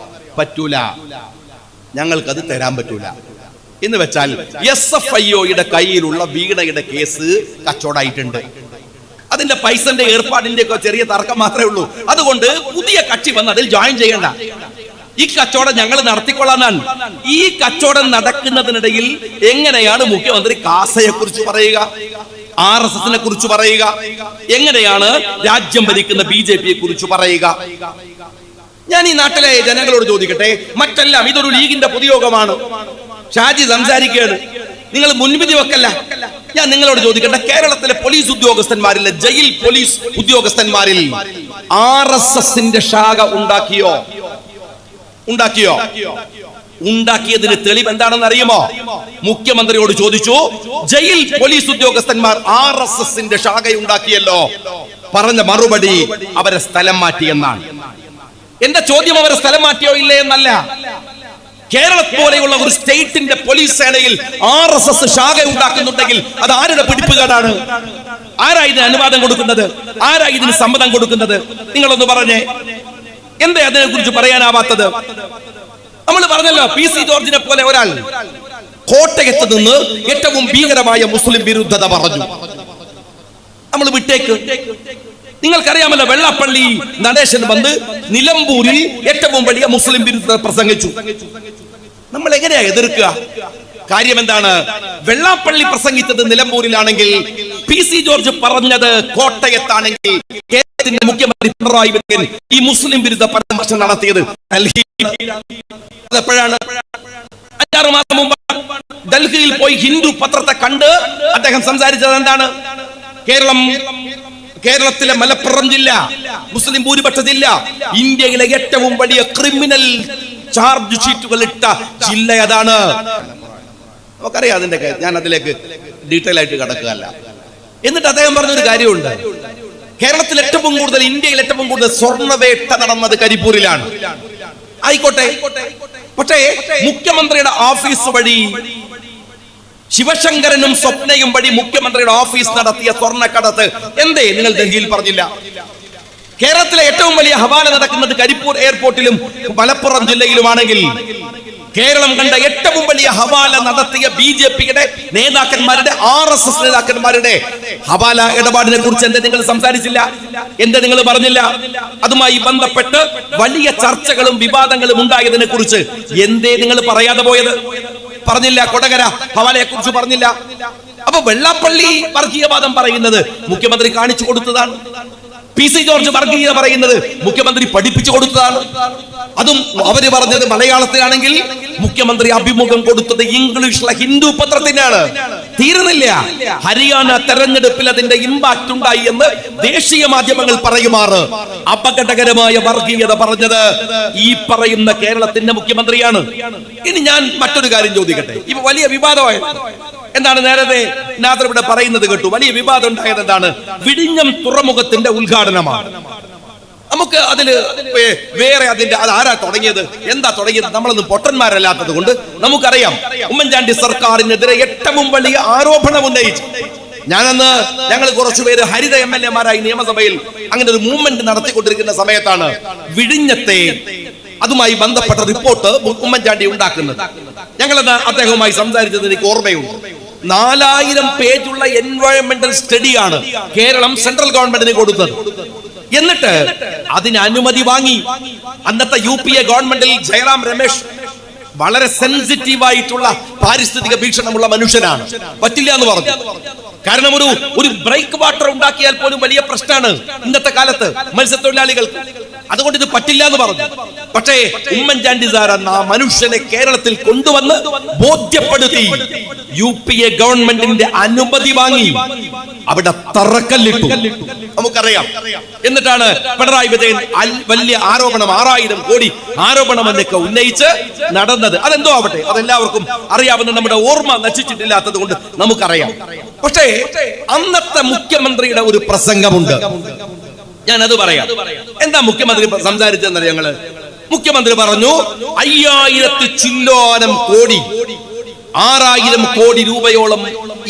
പറ്റൂല, ഞങ്ങൾക്കത് തരാൻ പറ്റൂല. എന്ന് വെച്ചാൽ SFIOയുടെ കയ്യിലുള്ള വീണയുടെ കേസ് കച്ചവടമായിട്ടുണ്ട്. അതിന്റെ പൈസന്റെ ഏർപ്പാടിന്റെ ഒക്കെ ചെറിയ തർക്കം മാത്രമേ ഉള്ളൂ. അതുകൊണ്ട് പുതിയ കക്ഷി വന്ന് അതിൽ ജോയിൻ ചെയ്യണ്ട, ഈ കച്ചവടം ഞങ്ങൾ നടത്തിക്കൊള്ളാനാണ്. ഈ കച്ചവടം നടക്കുന്നതിനിടയിൽ എങ്ങനെയാണ് മുഖ്യമന്ത്രി കാസയെ കുറിച്ച് പറയുക, RSSനെ കുറിച്ച് പറയുക, എങ്ങനെയാണ് രാജ്യം ഭരിക്കുന്ന BJPയെ കുറിച്ച് പറയുക? ഞാൻ ഈ നാട്ടിലെ ജനങ്ങളോട് ചോദിക്കട്ടെ, മറ്റെല്ലാം ഇതൊരു ലീഗിന്റെ പൊതുയോഗമാണ്, ഷാജി സംസാരിക്കുകയാണ്, നിങ്ങൾ മുൻവിധി വെക്കല്ല. ഞാൻ നിങ്ങളോട് ചോദിക്കട്ടെ, കേരളത്തിലെ പോലീസ് ഉദ്യോഗസ്ഥന്മാരിലെ ജയിൽ പോലീസ് ഉദ്യോഗസ്ഥന്മാരിൽ RSSന്റെ ശാഖ ഉണ്ടാക്കിയോ? ഉണ്ടാക്കിയതിന് തെളിവ് എന്താണെന്ന് അറിയുമോ? മുഖ്യമന്ത്രിയോട് ചോദിച്ചു, ജയിൽ പോലീസ് ഉദ്യോഗസ്ഥന്മാർ RSSന്റെ ശാഖ ഉണ്ടാക്കിയല്ലോ. പറഞ്ഞ മറുപടി അവരെ സ്ഥലം മാറ്റിയെന്നാണ്. എന്റെ ചോദ്യം അവരെ സ്ഥലം മാറ്റിയോ ഇല്ലേ എന്നല്ല. കേരളത്തെ പോലെയുള്ള ഒരു സ്റ്റേറ്റിന്റെ പോലീസ് സേനയിൽ RSS ശാഖ ഉണ്ടാക്കുന്നുണ്ടെങ്കിൽ അത് ആരുടെ പിടിപ്പുകേടാണ്? ആരാ ഇതിന് അനുവാദം കൊടുക്കുന്നത്? ആരാ ഇതിന് സമ്മതം കൊടുക്കുന്നത്? നിങ്ങളൊന്ന് പറഞ്ഞേ, എന്താ അതിനെ കുറിച്ച് പറയാനാവാത്തത്? നമ്മൾ പറഞ്ഞല്ലോ, PC ജോർജിനെ പോലെ ഒരാൾ കോട്ടയത്ത് നിന്ന് ഏറ്റവും ഭീകരമായ മുസ്ലിം വിരുദ്ധത പറഞ്ഞു. നമ്മൾ വിട്ടേക്ക്. നിങ്ങൾക്കറിയാമല്ലോ, വെള്ളാപ്പള്ളി നടേശൻ വന്ന് നിലമ്പൂരിൽ ഏറ്റവും വലിയ മുസ്ലിം വിരുദ്ധത പ്രസംഗിച്ചു. നമ്മൾ എങ്ങനെയാ എതിർക്കുക? കാര്യം എന്താണ്? വെള്ളാപ്പള്ളി പ്രസംഗിച്ചത് നിലമ്പൂരിലാണെങ്കിൽ PC ജോർജ് പറഞ്ഞത് കോട്ടയത്താണെങ്കിൽ കേരളത്തിന്റെ മുഖ്യമന്ത്രി പിണറായി വിജയൻ ഈ മുസ്ലിം വിരുദ്ധ പരാമർശം നടത്തിയത് എപ്പോഴാണ്? 5-6 മാസം മുമ്പ് ഡൽഹിയിൽ പോയി ഹിന്ദു പത്രത്തെ കണ്ട് അദ്ദേഹം സംസാരിച്ചത് എന്താണ്? കേരളത്തിലെ മലപ്പുറം ജില്ല, മുസ്ലിം ഭൂരിപക്ഷ ജില്ല, ഇന്ത്യയിലെ ഏറ്റവും വലിയ ക്രിമിനൽ ചാർജ് ഷീറ്റുകൾ ഇട്ട ജില്ല അതാണ്. നമുക്കറിയാം അതിന്റെ, ഞാൻ അതിലേക്ക് ഡീറ്റെയിൽ ആയിട്ട് കടക്കുകയല്ല. എന്നിട്ട് അദ്ദേഹം പറഞ്ഞൊരു കാര്യമുണ്ട്, കേരളത്തിൽ ഏറ്റവും കൂടുതൽ, ഇന്ത്യയിൽ ഏറ്റവും കൂടുതൽ സ്വർണ്ണവേട്ട നടന്നത് കരിപ്പൂരിലാണ്. ആയിക്കോട്ടെ, പക്ഷേ മുഖ്യമന്ത്രിയുടെ ഓഫീസ് വഴി ശിവശങ്കരനും സ്വപ്നയും വഴി മുഖ്യമന്ത്രിയുടെ ഓഫീസ് നടത്തിയ സ്വർണ്ണക്കടത്ത് എന്തേ നിങ്ങൾ ഡൽഹിയിൽ പറഞ്ഞില്ല? കേരളത്തിലെ ഏറ്റവും വലിയ ഹവാല നടക്കുന്നത് കരിപ്പൂർ എയർപോർട്ടിലും മലപ്പുറം ജില്ലയിലുമാണെങ്കിൽ കേരളം കണ്ട ഏറ്റവും വലിയ ഹവാല നടത്തിയ BJPയുടെ നേതാക്കന്മാരുടെ, RSS നേതാക്കന്മാരുടെ ഹവാല ഇടപാടിനെ കുറിച്ച് എന്തേ നിങ്ങൾ സംസാരിച്ചില്ല? എന്തേ നിങ്ങൾ പറഞ്ഞില്ല? അതുമായി ബന്ധപ്പെട്ട് വലിയ ചർച്ചകളും വിവാദങ്ങളും ഉണ്ടായതിനെ കുറിച്ച് എന്തേ നിങ്ങൾ പറയാതെ പോയത്? പറഞ്ഞില്ല. കൊടകര ഹവാലയെ കുറിച്ച് പറഞ്ഞില്ല. അപ്പൊ വെള്ളാപ്പള്ളി വർഗീയവാദം പറയുന്നത് മുഖ്യമന്ത്രി കാണിച്ചു കൊടുത്തതാണ്. PC ജോർജ് വർഗീയത പറയുന്നത് മുഖ്യമന്ത്രി പഠിപ്പിച്ചു കൊടുത്തതാണ്. അതും അവര് പറഞ്ഞത് മലയാളത്തിലാണെങ്കിൽ മുഖ്യമന്ത്രി അഭിമുഖം കൊടുത്തത് ഇംഗ്ലീഷിലെ ഹിന്ദു പത്രത്തിനാണ്. തീരുന്നില്ല. ഹരിയാന തെരഞ്ഞെടുപ്പിൽ അതിന്റെ ഇമ്പാക്ട് ഉണ്ടായി എന്ന് ദേശീയ മാധ്യമങ്ങൾ പറയുമാറ് അപകടകരമായ വർഗീയത പറഞ്ഞത് ഈ പറയുന്ന കേരളത്തിന്റെ മുഖ്യമന്ത്രിയാണ്. ഇനി ഞാൻ മറ്റൊരു കാര്യം ചോദിക്കട്ടെ. ഇപ്പൊ വലിയ വിവാദമായി എന്താണ്? നേരത്തെ നാദർ ഇവിടെ പറയുന്നത് കേട്ടു. വലിയ വിവാദം ഉണ്ടായത് എന്താണ്? വിഴിഞ്ഞം തുറമുഖത്തിന്റെ ഉദ്ഘാടനമാണ്. നമുക്ക് അതില് വേറെ അതിന്റെ അത് ആരാ തുടങ്ങിയത്, എന്താ തുടങ്ങിയത്? നമ്മളൊന്നും പൊട്ടന്മാരല്ലാത്തത് കൊണ്ട് നമുക്കറിയാം. ഉമ്മൻചാണ്ടി സർക്കാരിനെതിരെ ഏറ്റവും വലിയ ആരോപണം ഉന്നയിച്ചു. ഞങ്ങൾ കുറച്ചുപേര് ഹരിത MLA-മാരായി നിയമസഭയിൽ അങ്ങനെ ഒരു മൂവ്മെന്റ് നടത്തിക്കൊണ്ടിരിക്കുന്ന സമയത്താണ് വിഴിഞ്ഞത്തെ അതുമായി ബന്ധപ്പെട്ട റിപ്പോർട്ട് ഉമ്മൻചാണ്ടി ഉണ്ടാക്കുന്നത്. ഞങ്ങളത് അദ്ദേഹവുമായി സംസാരിച്ചത് എനിക്ക് ഓർമ്മയുണ്ട്. 4000 പേജുള്ള എൻവയോൺമെന്റൽ സ്റ്റഡിയാണ് കേരളം സെൻട്രൽ ഗവൺമെന്റിന് കൊടുത്തത്. എന്നിട്ട് അതിന് അനുമതി വാങ്ങി. അന്നത്തെ UPA ഗവൺമെന്റിൽ ജയറാം രമേശ് വളരെ സെൻസിറ്റീവ് ആയിട്ടുള്ള പാരിസ്ഥിതിക വീക്ഷണമുള്ള മനുഷ്യനാണ്. പറ്റില്ല എന്ന് പറഞ്ഞു. കാരണം ഒരു ബ്രേക്ക് വാട്ടർ ഉണ്ടാക്കിയാൽ പോലും വലിയ പ്രശ്നമാണ് ഇന്നത്തെ കാലത്ത് മത്സ്യത്തൊഴിലാളികൾക്ക്. അതുകൊണ്ട് ഇത് പറ്റില്ല എന്ന് പറഞ്ഞു. പക്ഷേ ഉമ്മൻചാണ്ടി സാർ എന്ന ആ മനുഷ്യനെ കേരളത്തിൽ കൊണ്ടുവന്ന് ബോധ്യപ്പെടുത്തി UPA ഗവൺമെന്റിന്റെ അനുമതി വാങ്ങി അവിടെ തറക്കല്ലിട്ടു. നമുക്കറിയാം. എന്നിട്ടാണ് പിണറായി വിജയൻ വലിയ ആരോപണം 6000 കോടി ആരോപണം എന്നൊക്കെ ഉന്നയിച്ച് നടന്നത്. അതെന്തോ ആവട്ടെ, അതെല്ലാവർക്കും അറിയാവുന്ന നമ്മുടെ ഓർമ്മ നശിച്ചിട്ടില്ലാത്തത് കൊണ്ട് നമുക്കറിയാം. പക്ഷേ അന്നത്തെ മുഖ്യമന്ത്രിയുടെ ഒരു പ്രസംഗമുണ്ട്, ഞാനത് പറയാം. എന്താ മുഖ്യമന്ത്രി സംസാരിച്ചെന്നറിയാം ഞങ്ങള്? മുഖ്യമന്ത്രി പറഞ്ഞു 5000 ചില്ലോനം കോടി 6000 കോടി രൂപയോളം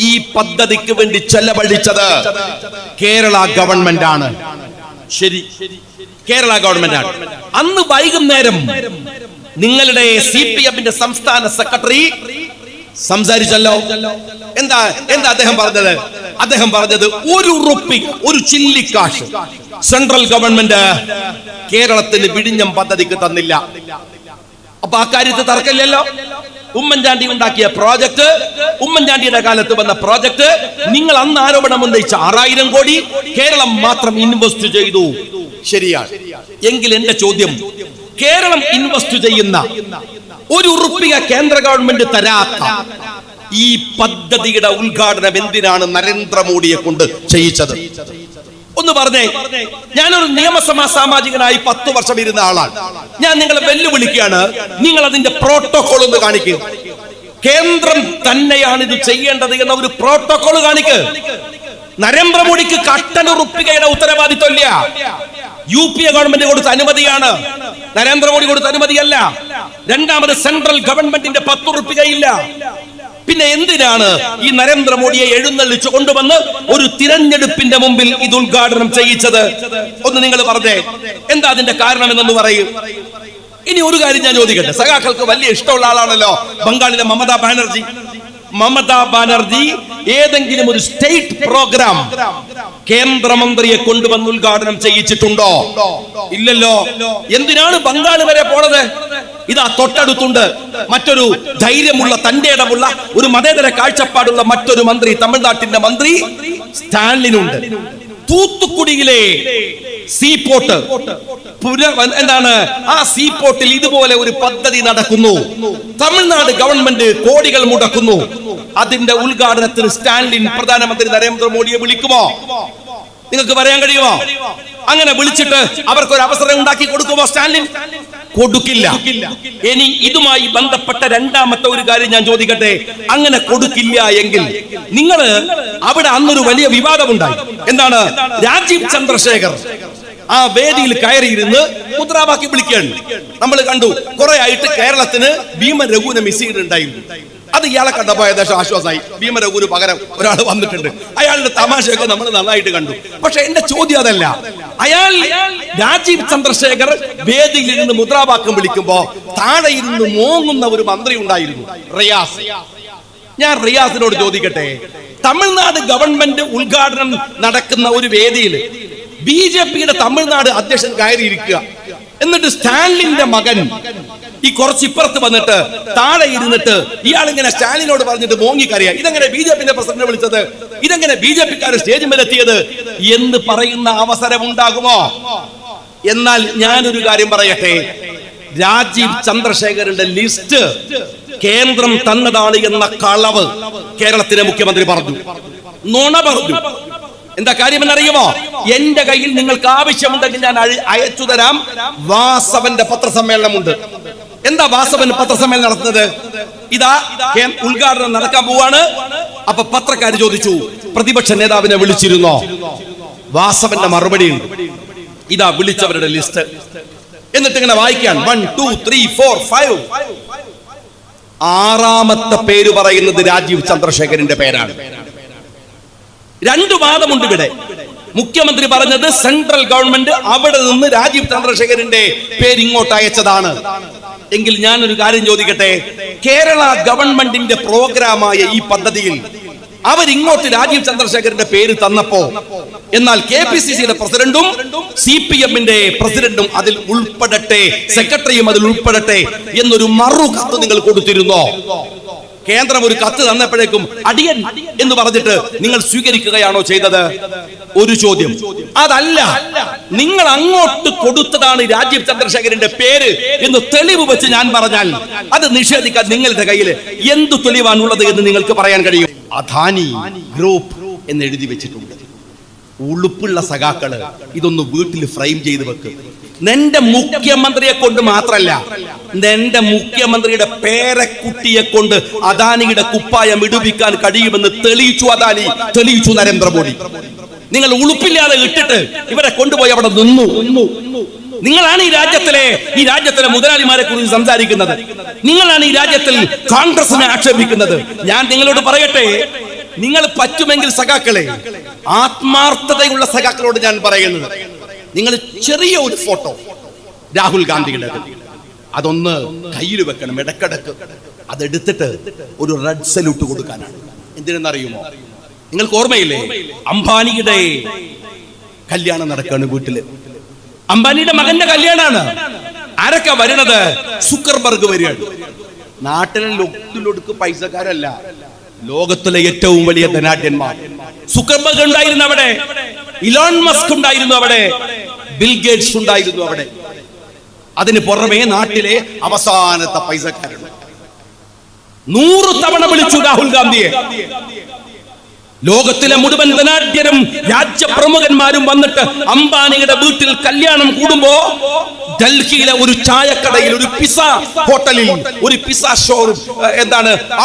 ഈ പദ്ധതിക്ക് വേണ്ടി ചെലവഴിച്ചത് കേരള ഗവൺമെന്റ് ആണ്. ശരി, കേരള ഗവൺമെന്റ് ആണ്. അന്ന് വൈകുന്നേരം നിങ്ങളുടെ CPM സംസ്ഥാന സെക്രട്ടറി സംസാരിച്ചല്ലോ. എന്താ അദ്ദേഹം പറഞ്ഞത്? അദ്ദേഹം പറഞ്ഞത് 1 റുപ്പി, ഒരു ചില്ലിക്കാശ് സെൻട്രൽ ഗവൺമെന്റ് കേരളത്തിന് വിഴിഞ്ഞം പദ്ധതിക്ക് തന്നില്ല. അപ്പൊ ആ കാര്യത്തിൽ തർക്കമില്ലല്ലോ. ഉമ്മൻചാണ്ടി ഉണ്ടാക്കിയ പ്രോജക്ട്, ഉമ്മൻചാണ്ടിയുടെ കാലത്ത് വന്ന പ്രോജക്ട്, നിങ്ങൾ അന്ന് ആരോപണം ഉന്നയിച്ച 6000 കോടി കേരളം മാത്രം ഇൻവെസ്റ്റ് ചെയ്തു. ശരിയാണ്. എങ്കിൽ എന്റെ ചോദ്യം, കേരളം ഇൻവെസ്റ്റ് ചെയ്യുന്ന 1 റുപ്പിക കേന്ദ്ര ഗവൺമെന്റ് തരാത്ത ഈ പദ്ധതിയുടെ ഉദ്ഘാടനം എന്തിനാണ് നരേന്ദ്രമോദിയെ കൊണ്ട് ചെയ്യിച്ചത്? ഒന്ന് പറഞ്ഞേ. ഞാനൊരു നിയമസഭാ സാമാജികനായി 10 വർഷം ഇരുന്ന ആളാണ്. ഞാൻ നിങ്ങളെ വെല്ലുവിളിക്കുകയാണ്, നിങ്ങൾ അതിന്റെ പ്രോട്ടോകോൾ ഒന്ന് കാണിക്കുക. കേന്ദ്രം തന്നെയാണ് ഇത് ചെയ്യേണ്ടത് എന്ന ഒരു പ്രോട്ടോകോൾ കാണിക്ക്. നരേന്ദ്രമോദിക്ക് 1 റുപ്പികയുടെ ഉത്തരവാദിത്വമില്ല. UPA ഗവൺമെന്റ് കൊടുത്ത അനുമതിയാണ്, നരേന്ദ്രമോദി കൊടുത്ത അനുമതിയല്ല. രണ്ടാമത് സെൻട്രൽ ഗവൺമെന്റിന്റെ 10 റുപ്പികയില്ല. പിന്നെ എന്തിനാണ് ഈ നരേന്ദ്രമോദിയെ എഴുന്നള്ളിച്ചു കൊണ്ടുവന്ന് ഒരു തിരഞ്ഞെടുപ്പിന്റെ മുമ്പിൽ ഇത് ഉദ്ഘാടനം ചെയ്യിച്ചത്? ഒന്ന് നിങ്ങൾ പറഞ്ഞേ, എന്താ അതിന്റെ കാരണം എന്നൊന്ന് പറയൂ. ഇനി ഒരു കാര്യം ഞാൻ ചോദിക്കട്ടെ, സഖാക്കൾക്ക് വലിയ ഇഷ്ടമുള്ള ആളാണല്ലോ ബംഗാളിലെ മമതാ ബാനർജി ഏതെങ്കിലും ഒരു സ്റ്റേറ്റ് പ്രോഗ്രാം കേന്ദ്രമന്ത്രിയെ കൊണ്ടുവന്ന് ഉദ്ഘാടനം ചെയ്യിച്ചിട്ടുണ്ടോ? ഇല്ലല്ലോ. എന്തിനാണ് ബംഗാൾ വരെ പോണത്? ഇതാ തൊട്ടടുത്തുണ്ട് മറ്റൊരു ധൈര്യമുള്ള, തന്റെ ഇടമുള്ള, ഒരു മതേതര കാഴ്ചപ്പാടുള്ള മറ്റൊരു മന്ത്രി, തമിഴ്നാട്ടിന്റെ മന്ത്രി സ്റ്റാലിനുണ്ട്. തൂത്തുക്കുടിയിലെ സീപോർട്ട്, എന്താണ് ആ സീപോർട്ടിൽ ഇതുപോലെ ഒരു പദ്ധതി നടക്കുന്നു. തമിഴ്നാട് ഗവൺമെന്റ് കോടികൾ മുടക്കുന്നു. അതിന്റെ ഉദ്ഘാടനത്തിന് സ്റ്റാലിൻ പ്രധാനമന്ത്രി നരേന്ദ്രമോദിയെ വിളിക്കുമോ? നിങ്ങൾക്ക് പറയാൻ കഴിയുമോ? അങ്ങനെ വിളിച്ചിട്ട് അവർക്കൊരു അവസരം ഉണ്ടാക്കി കൊടുക്കുമോ സ്റ്റാലിൻ? കൊടുക്കില്ല. ഇനി ഇതുമായി ബന്ധപ്പെട്ട രണ്ടാമത്തെ ഒരു കാര്യം ഞാൻ ചോദിക്കട്ടെ. അങ്ങനെ കൊടുക്കില്ല എങ്കിൽ നിങ്ങൾ അവിടെ അന്നൊരു വലിയ വിവാദമുണ്ടായി. എന്താണ്? രാജീവ് ചന്ദ്രശേഖർ ആ വേദിയിൽ കയറിയിരുന്ന് മുദ്രാവാക്യം വിളിക്കുകയാണ്. നമ്മൾ കണ്ടു. കുറെ ആയിട്ട് കേരളത്തിന് ഭീമൻ രഘുവിനെ മിസ് ചെയ്തിട്ടുണ്ടായിരുന്നു. അത് ഇയാളെ കണ്ടപ്പോ ഏകദേശം ആശ്വാസമായി. ഭീമൻ രഘുവിന് പകരം ഒരാൾ വന്നിട്ടുണ്ട്. അയാളുടെ തമാശയൊക്കെ നമ്മൾ നന്നായിട്ട് കണ്ടു. പക്ഷെ എന്റെ ചോദ്യം അതല്ല. രാജീവ് ചന്ദ്രശേഖർ വേദിയിൽ ഇരുന്ന് മുദ്രാവാക്യം വിളിക്കുമ്പോ താഴെ ഇരുന്ന് മോങ്ങുന്ന ഒരു മന്ത്രി ഉണ്ടായിരുന്നു, റിയാസ്. ഞാൻ റിയാസിനോട് ചോദിക്കട്ടെ, തമിഴ്നാട് ഗവൺമെന്റ് ഉദ്ഘാടനം നടക്കുന്ന ഒരു വേദിയിൽ BJPയുടെ തമിഴ്നാട് അധ്യക്ഷൻ കയറിയിരിക്കുക, എന്നിട്ട് സ്റ്റാലിന്റെ മകൻ ഈ കുറച്ചിപ്പുറത്ത് വന്നിട്ട് താഴെ ഇരുന്നിട്ട് ഇയാൾ ഇങ്ങനെ സ്റ്റാലിനോട് പറഞ്ഞിട്ട് മോങ്ങിക്കറിയാം. ഇതെങ്ങനെ BJPന്റെ പ്രസിഡന്റ് വിളിച്ചത്? ഇതെങ്ങനെ BJPക്കാർ സ്റ്റേജിൽ മേലെത്തിയത് എന്ന് പറയുന്ന അവസരം ഉണ്ടാകുമോ? എന്നാൽ ഞാനൊരു കാര്യം പറയട്ടെ, രാജീവ് ചന്ദ്രശേഖരന്റെ ലിസ്റ്റ് കേന്ദ്രം തന്നതാണ് എന്ന കളവ് കേരളത്തിലെ മുഖ്യമന്ത്രി പറഞ്ഞു, നുണ പറഞ്ഞു. എന്താ കാര്യമെന്നറിയുമോ? എന്റെ കയ്യിൽ നിങ്ങൾക്ക് ആവശ്യമുണ്ടെങ്കിൽ ഞാൻ അയച്ചു തരാം. വാസവന്റെ പത്രസമ്മേളനമുണ്ട്. എന്താ വാസവൻ പത്രസമ്മേളനം നടത്തുന്നത്? ഇതാ ഉദ്ഘാടനം നടക്കാൻ പോവാണ്. അപ്പൊ പത്രക്കാർ ചോദിച്ചു, പ്രതിപക്ഷ നേതാവിനെ വിളിച്ചിരുന്നോ? വാസവന്റെ മറുപടി ഉണ്ട്. ഇതാ വിളിച്ചവരുടെ ലിസ്റ്റ്. എന്നിട്ട് ഇങ്ങനെ വായിക്കാൻ 1 2 3 4 5. ആറാമത്തെ പേര് പറയുന്നത് രാജീവ് ചന്ദ്രശേഖരന്റെ പേരാണ്. രണ്ടു വാദമുണ്ട് ഇവിടെ. മുഖ്യമന്ത്രി പറഞ്ഞത് സെൻട്രൽ ഗവൺമെന്റ് അവിടെ നിന്ന് രാജീവ് ചന്ദ്രശേഖരന്റെ പേര് ഇങ്ങോട്ട് അയച്ചതാണ്. എങ്കിൽ ഞാനൊരു കാര്യം ചോദിക്കട്ടെ, കേരള ഗവൺമെന്റിന്റെ പ്രോഗ്രാമായ ഈ പദ്ധതിയിൽ അവരിങ്ങോട്ട് രാജീവ് ചന്ദ്രശേഖരന്റെ പേര് തന്നപ്പോ, എന്നാൽ KPCCയുടെ പ്രസിഡന്റും CPMന്റെ പ്രസിഡന്റും അതിൽ ഉൾപ്പെടട്ടെ, സെക്രട്ടറിയും അതിൽ ഉൾപ്പെടട്ടെ എന്നൊരു മറു കത്ത് നിങ്ങൾ കൊടുത്തിരുന്നോ? കേന്ദ്രം ഒരു കത്ത് തന്നപ്പോഴേക്കും അടിയൻ എന്ന് പറഞ്ഞിട്ട് നിങ്ങൾ സ്വീകരിക്കുകയാണോ ചെയ്തത്? ഒരു ചോദ്യം. അതല്ല, നിങ്ങൾ അങ്ങോട്ട് കൊടുത്തതാണ് രാജീവ് ചന്ദ്രശേഖരന്റെ പേര് എന്ന് തെളിവ് വെച്ച് ഞാൻ പറഞ്ഞാൽ അത് നിഷേധിക്കാൻ നിങ്ങളുടെ കയ്യിൽ എന്തു തെളിവാണുള്ളത് എന്ന് നിങ്ങൾക്ക് പറയാൻ കഴിയും? അദാനി ഗ്രൂപ്പ് എന്ന് എഴുതി വെച്ചിട്ടുണ്ട്. ഉളുപ്പുള്ള സഖാക്കള് ഇതൊന്ന് വീട്ടിൽ ഫ്രെയിം ചെയ്ത് വെക്ക്. നിന്റെ മുഖ്യമന്ത്രിയെ കൊണ്ട് മാത്രല്ല, നിന്റെ മുഖ്യമന്ത്രിയുടെ പേരക്കുട്ടിയെ കൊണ്ട് അദാനിയുടെ കുപ്പായം ഇടുപ്പിക്കാൻ കഴിയുമെന്ന് തെളിയിച്ചു അദാനി, തെളിയിച്ചു നരേന്ദ്രമോദി. നിങ്ങൾ ഉളുപ്പില്ലാതെ ഇട്ടിട്ട് ഇവരെ കൊണ്ടുപോയി അവിടെ നിന്നു. നിങ്ങളാണ് ഈ രാജ്യത്തിലെ മുതലാളിമാരെ കുറിച്ച് സംസാരിക്കുന്നത്. നിങ്ങളാണ് ഈ രാജ്യത്തിൽ കോൺഗ്രസിനെ ആക്ഷേപിക്കുന്നത്. ഞാൻ നിങ്ങളോട് പറയട്ടെ, നിങ്ങൾ പറ്റുമെങ്കിൽ സഖാക്കളെ, ആത്മാർത്ഥതയുള്ള സഖാക്കളോട് ഞാൻ പറയുന്നത്, നിങ്ങൾ ചെറിയ ഒരു ഫോട്ടോ രാഹുൽ ഗാന്ധിയുടെ അതൊന്ന് കയ്യിൽ വെക്കണം ഇടക്കിടക്ക്. അതെടുത്തിട്ട് ഒരു റെഡ് സല്യൂട്ട് കൊടുക്കാനാണ്. എന്തിനെന്നറിയുമോ? നിങ്ങൾക്ക് ഓർമ്മയില്ലേ, അംബാനിയുടെ കല്യാണം നടക്കാണ് വീട്ടില്. അംബാനിയുടെ മകന്റെ കല്യാണാണ്. ആരൊക്കെ വരുന്നത്? സുക്കർബർഗ് വരികയാണ്. നാട്ടിലെ ലൊട്ടിലൊടുക്ക് പൈസക്കാരല്ല, ലോകത്തിലെ ഏറ്റവും വലിയ ധനാഢ്യന്മാർ. സുക്കർബർഗ് ഉണ്ടായിരുന്നു അവിടെ, ഇലോൺ മസ്ക് ഉണ്ടായിരുന്നു അവിടെ, ബിൽ ഗേറ്റ്സ് ഉണ്ടായിരുന്നു അവിടെ. അതിന് പുറമെ നാട്ടിലെ അവസാനത്തെ പൈസക്കാരുണ്ട്. 100 തവണ വിളിച്ചു രാഹുൽ ഗാന്ധിയെ. ലോകത്തിലെ മുഴുവൻ ധനാഢ്യരും രാജ്യപ്രമുഖന്മാരും വന്നിട്ട് അംബാനിയുടെ വീട്ടിൽ കല്യാണം കൂടുമ്പോ ഡൽഹിയിലെ ഒരു ചായക്കടയിൽ, ഒരു പിസ ഹോട്ടലിൽ, ഒരു പിസ ഷോറൂം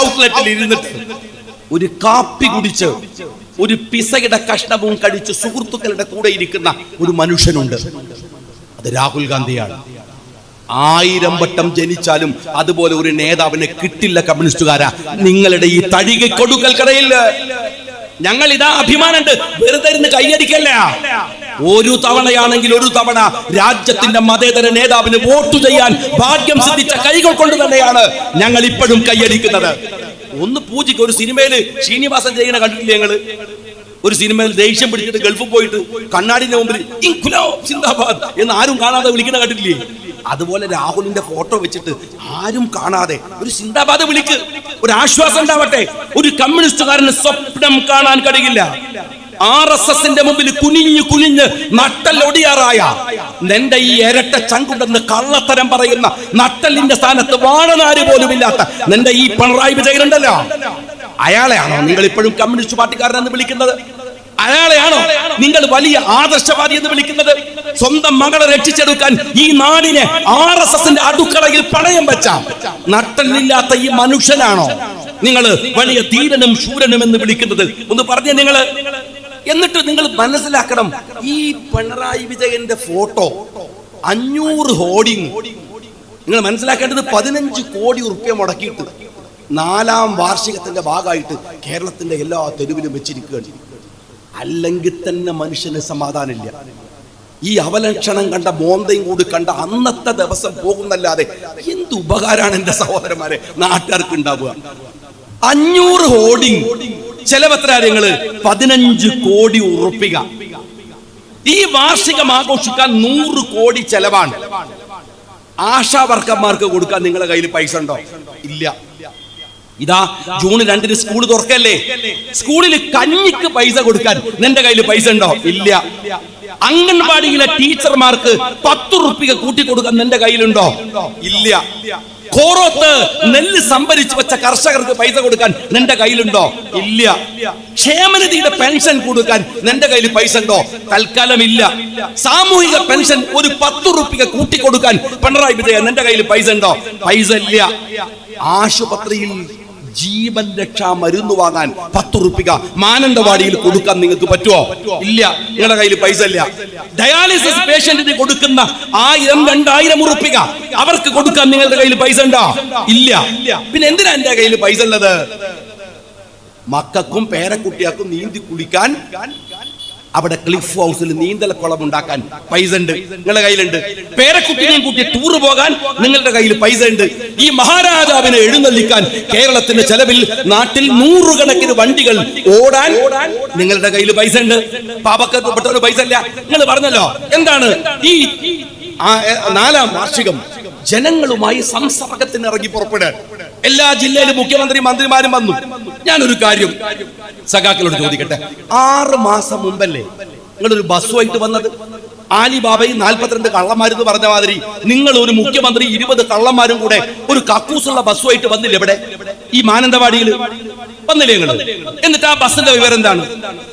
ഔട്ട്ലെറ്റിൽ ഇരുന്നിട്ട് ഒരു കാപ്പി കുടിച്ച് ഒരു പിസയുടെ കഷ്ണവും കഴിച്ച് സുഹൃത്തുക്കളുടെ കൂടെ ഇരിക്കുന്ന ഒരു മനുഷ്യനുണ്ട്. അത് രാഹുൽ ഗാന്ധിയാണ്. 1000 വട്ടം ജനിച്ചാലും അതുപോലെ ഒരു നേതാവിനെ കിട്ടില്ല കമ്മ്യൂണിസ്റ്റുകാരാ നിങ്ങളുടെ ഈ തഴികെ കൊടുക്കൽക്കടയിൽ. ഞങ്ങൾ ഇതാ അഭിമാനമുണ്ട്, വെറുതെ ഇരുന്ന് കൈയടിക്കല്ല. ഒരു തവണയാണെങ്കിൽ ഒരു തവണ രാജ്യത്തിന്റെ മതേതര നേതാവിന് വോട്ട് ചെയ്യാൻ ഭാഗ്യം സിദ്ധിച്ച കൈകൾ കൊണ്ട് തന്നെയാണ് ഞങ്ങൾ ഇപ്പോഴും കൈയടിക്കുന്നത്. ഒന്ന് പൂജിക്ക്. ഒരു സിനിമയില് ശ്രീനിവാസൻ ചെയ്യുന്ന കണ്ടിട്ടില്ലേ ഞങ്ങള്? ഒരു സിനിമയിൽ ദേഷ്യം പിടിച്ചിട്ട് ഗൾഫിൽ പോയിട്ട് കണ്ണാടിന്റെ മുമ്പിൽ ഇൻക്ലാബ് സിന്ദാബാദ് എന്ന് ആരും കാണാതെ വിളിക്കുന്ന കണ്ടിട്ടില്ലേ? അതുപോലെ രാഹുലിന്റെ ഫോട്ടോ വെച്ചിട്ട് ആരും കാണാതെ ഒരു സിന്ദാബാദ് വിളിക്ക്, ഒരു ആശ്വാസം ഉണ്ടാവട്ടെ. ഒരു കമ്മ്യൂണിസ്റ്റുകാരന് സ്വപ്നം കാണാൻ കഴിയില്ല. RSSന്റെ മുമ്പിൽ കുനിഞ്ഞ് നട്ടലൊടിയാറായ നിന്റെ ഈ ഇരട്ട ചങ്കുണ്ടെന്ന് കള്ളത്തരം പറയുന്ന നട്ടലിന്റെ സ്ഥാനത്ത് വാഴനാര് പോലും ഇല്ലാത്ത നിന്റെ ഈ പിണറായി വിജയനുണ്ടല്ലോ, അയാളെയാണോ നിങ്ങൾ ഇപ്പോഴും കമ്മ്യൂണിസ്റ്റ് പാർട്ടിക്കാരനെന്ന് വിളിക്കുന്നത്? അയാളെയാണോ നിങ്ങൾ വലിയ ആദർശവാദി എന്ന് വിളിക്കുന്നത്? സ്വന്തം മകളെ രക്ഷിച്ചെടുക്കാൻ ഈ നാടിനെ RSSന്റെ അടുക്കളയിൽ പണയം വെച്ച നട്ടലില്ലാത്ത ഈ മനുഷ്യനാണോ നിങ്ങൾ വലിയ ധീരനും ശൂരനും എന്ന് വിളിക്കുന്നത്? ഒന്ന് പറഞ്ഞ നിങ്ങള്. എന്നിട്ട് നിങ്ങൾ മനസ്സിലാക്കണം, ഈ പിണറായി വിജയന്റെ ഫോട്ടോ 500 ഹോർഡിംഗ്. നിങ്ങൾ മനസ്സിലാക്കേണ്ടത് 15 കോടി റുപ്യ മുടക്കിയിട്ട് 4ാം വാർഷികത്തിന്റെ ഭാഗമായിട്ട് കേരളത്തിന്റെ എല്ലാ തെരുവിലും വെച്ചിരിക്കുകയാണ്. അല്ലെങ്കിൽ തന്നെ മനുഷ്യന് സമാധാനമില്ല. ഈ അവലക്ഷണം കണ്ട മോന്തയും കൂടി കണ്ട അന്നത്തെ ദിവസം പോകുന്നല്ലാതെ എന്ത് ഉപകാരമാണ് എന്റെ സഹോദരന്മാരെ നാട്ടുകാർക്ക് ഉണ്ടാവുക? 500 ഹോർഡിംഗ് ചെലവെത്ര കാര്യങ്ങള്? 15 കോടി ഉറപ്പിക. ഈ വാർഷികം ആഘോഷിക്കാൻ 100 കോടി ചെലവാണ്. ആശാ വർക്കർമാർക്ക് കൊടുക്കാൻ നിങ്ങളുടെ കയ്യിൽ പൈസ ഉണ്ടോ? ഇല്ല. ഇതാ ജൂൺ 2 സ്കൂൾ തുറക്കല്ലേ, സ്കൂളിൽ കഞ്ഞിക്ക് പൈസ കൊടുക്കാൻ നിന്റെ കയ്യിൽ പൈസ ഉണ്ടോ? ഇല്ല. അംഗൻവാടിയിലെ ടീച്ചർമാർക്ക് 10 റുപ്യ കൂട്ടി കൊടുക്കാൻ നിന്റെ കയ്യിലുണ്ടോ? ഇല്ല. കോറോത്ത് നെല്ല് സംഭരിച്ചു വെച്ച കർഷകർക്ക് പൈസ കൊടുക്കാൻ നിന്റെ കയ്യിലുണ്ടോ? ഇല്ല. ക്ഷേമനിധിയുടെ പെൻഷൻ കൊടുക്കാൻ നിന്റെ കയ്യിൽ പൈസ ഉണ്ടോ? തൽക്കാലം ഇല്ല. സാമൂഹിക പെൻഷൻ ഒരു 10 റുപ്യ കൂട്ടി കൊടുക്കാൻ പിണറായി വിജയൻ നിന്റെ കയ്യിൽ പൈസ ഉണ്ടോ? പൈസ ഇല്ല. ആശുപത്രിയിൽ ജീവൻ രക്ഷാ മരുന്ന് വാങ്ങാൻ 10 റുപ്യ മാനന്തവാടിയിൽ കൊടുക്കാൻ നിങ്ങൾക്ക് പറ്റുമോ? ഇല്ല. നിങ്ങളുടെ കയ്യിൽ പൈസ ഇല്ല. ഡയാലിസിസ് പേഷ്യന്റിന് കൊടുക്കുന്ന 1000-2000 റുപ്യ അവർക്ക് കൊടുക്കാൻ നിങ്ങളുടെ കയ്യിൽ പൈസ ഉണ്ടോ? ഇല്ല. പിന്നെ എന്തിനാ എന്റെ കയ്യിൽ പൈസ ഉള്ളത്? മക്കൾക്കും പേരക്കുട്ടികൾക്കും നീന്തി കുളിക്കാൻ അവിടെ ക്ലിഫ് ഹൗസിൽ നീന്തലക്കുളം ഉണ്ടാക്കാൻ പൈസ ഉണ്ട്, നിങ്ങളുടെ കയ്യിലുണ്ട്. പേരക്കുട്ടിനെയും കൂട്ടി ടൂർ പോകാൻ നിങ്ങളുടെ കയ്യിൽ പൈസ ഉണ്ട്. ഈ മഹാരാജാവിനെ എഴുന്നള്ളിക്കാൻ കേരളത്തിന്റെ ചെലവിൽ നാട്ടിൽ 100 കണക്കിന് വണ്ടികൾ ഓടാൻ നിങ്ങളുടെ കയ്യിൽ പൈസ ഉണ്ട്. പാവപ്പെട്ടവന് പൈസ ഇല്ല. നിങ്ങൾ പറഞ്ഞല്ലോ എന്താണ് ഈ 4ാം വാർഷികം ജനങ്ങളുമായി സംസർഗത്തിന് ഇറങ്ങി പുറപ്പെടാൻ. എല്ലാ ജില്ലയിലും മുഖ്യമന്ത്രി മന്ത്രിമാരും വന്നു. ഞാനൊരു കാര്യം സഖാക്കളോട് ചോദിക്കട്ടെ, 6 മാസം മുമ്പല്ലേ നിങ്ങളൊരു ബസ്സുമായിട്ട് വന്നത്? ആലിബാബയും 42 കള്ളന്മാരെന്ന് പറഞ്ഞ മാതിരി നിങ്ങൾ ഒരു മുഖ്യമന്ത്രി 20 കള്ളന്മാരും കൂടെ ഒരു കക്കൂസുള്ള ബസ്സുമായിട്ട് വന്നില്ല ഇവിടെ ഈ മാനന്തവാടിയിൽ വന്നില്ലേ നിങ്ങൾ? എന്നിട്ട് ആ ബസ്സിന്റെ വിവരം എന്താണ്?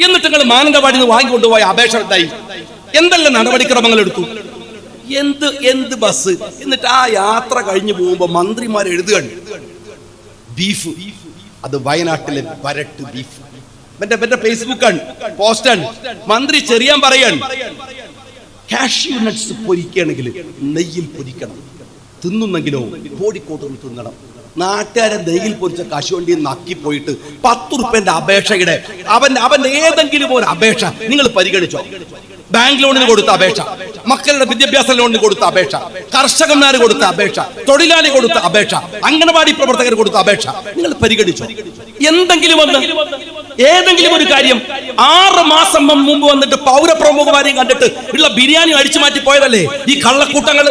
എന്നിട്ട് നിങ്ങൾ മാനന്തവാടിയിൽ നിന്ന് വാങ്ങിക്കൊണ്ടുപോയ അപേക്ഷ എന്തായി? എന്തെല്ലാം നടപടിക്രമങ്ങൾ എടുത്തു? എന്ത് ബസ്? എന്നിട്ട് ആ യാത്ര കഴിഞ്ഞു പോകുമ്പോ മന്ത്രിമാർ എഴുതുകയാണ് ബീഫ്, അത് വയനാട്ടിലെ വരട്ട് ബീഫ്. എന്റെ ഫേസ്ബുക്കാണ്, പോസ്റ്റാണ്. മന്ത്രി ചെറിയാൻ പറയാണ്, കാഷ്യൂ നട്ട്സ് പൊരിക്കുകയാണെങ്കിൽ നെയ്യിൽ പൊരിക്കണം, തിന്നുന്നെങ്കിലോ കോഴിക്കോട്ട് തിന്നണം. നാട്ടുകാരെ നെയ്യിൽ പൊരിച്ച കശുവണ്ടി നക്കിപ്പോയിട്ട് 10 റുപ്യന്റെ അപേക്ഷയുടെ അവന്റെ ഏതെങ്കിലും ഒരു അപേക്ഷ നിങ്ങൾ പരിഗണിച്ചോ? ബാങ്ക് ലോണിന് കൊടുത്ത അപേക്ഷ, മക്കളുടെ വിദ്യാഭ്യാസ ലോണിന് കൊടുത്ത അപേക്ഷ, കർഷകന്മാർ കൊടുത്ത അപേക്ഷ, തൊഴിലാളി കൊടുത്ത അപേക്ഷ, അംഗനവാടി പ്രവർത്തകർ കൊടുത്ത അപേക്ഷ നിങ്ങൾ പരിഗണിച്ചോ? എന്തെങ്കിലും ഒന്ന്, ഏതെങ്കിലും ഒരു കാര്യം? 6 മാസം മുമ്പ് വന്നിട്ട് പൗരപ്രമുഖമാരെയും കണ്ടിട്ട് ഉള്ള ബിരിയാണി അടിച്ചു മാറ്റി പോയതല്ലേ ഈ കള്ളക്കൂട്ടങ്ങൾ?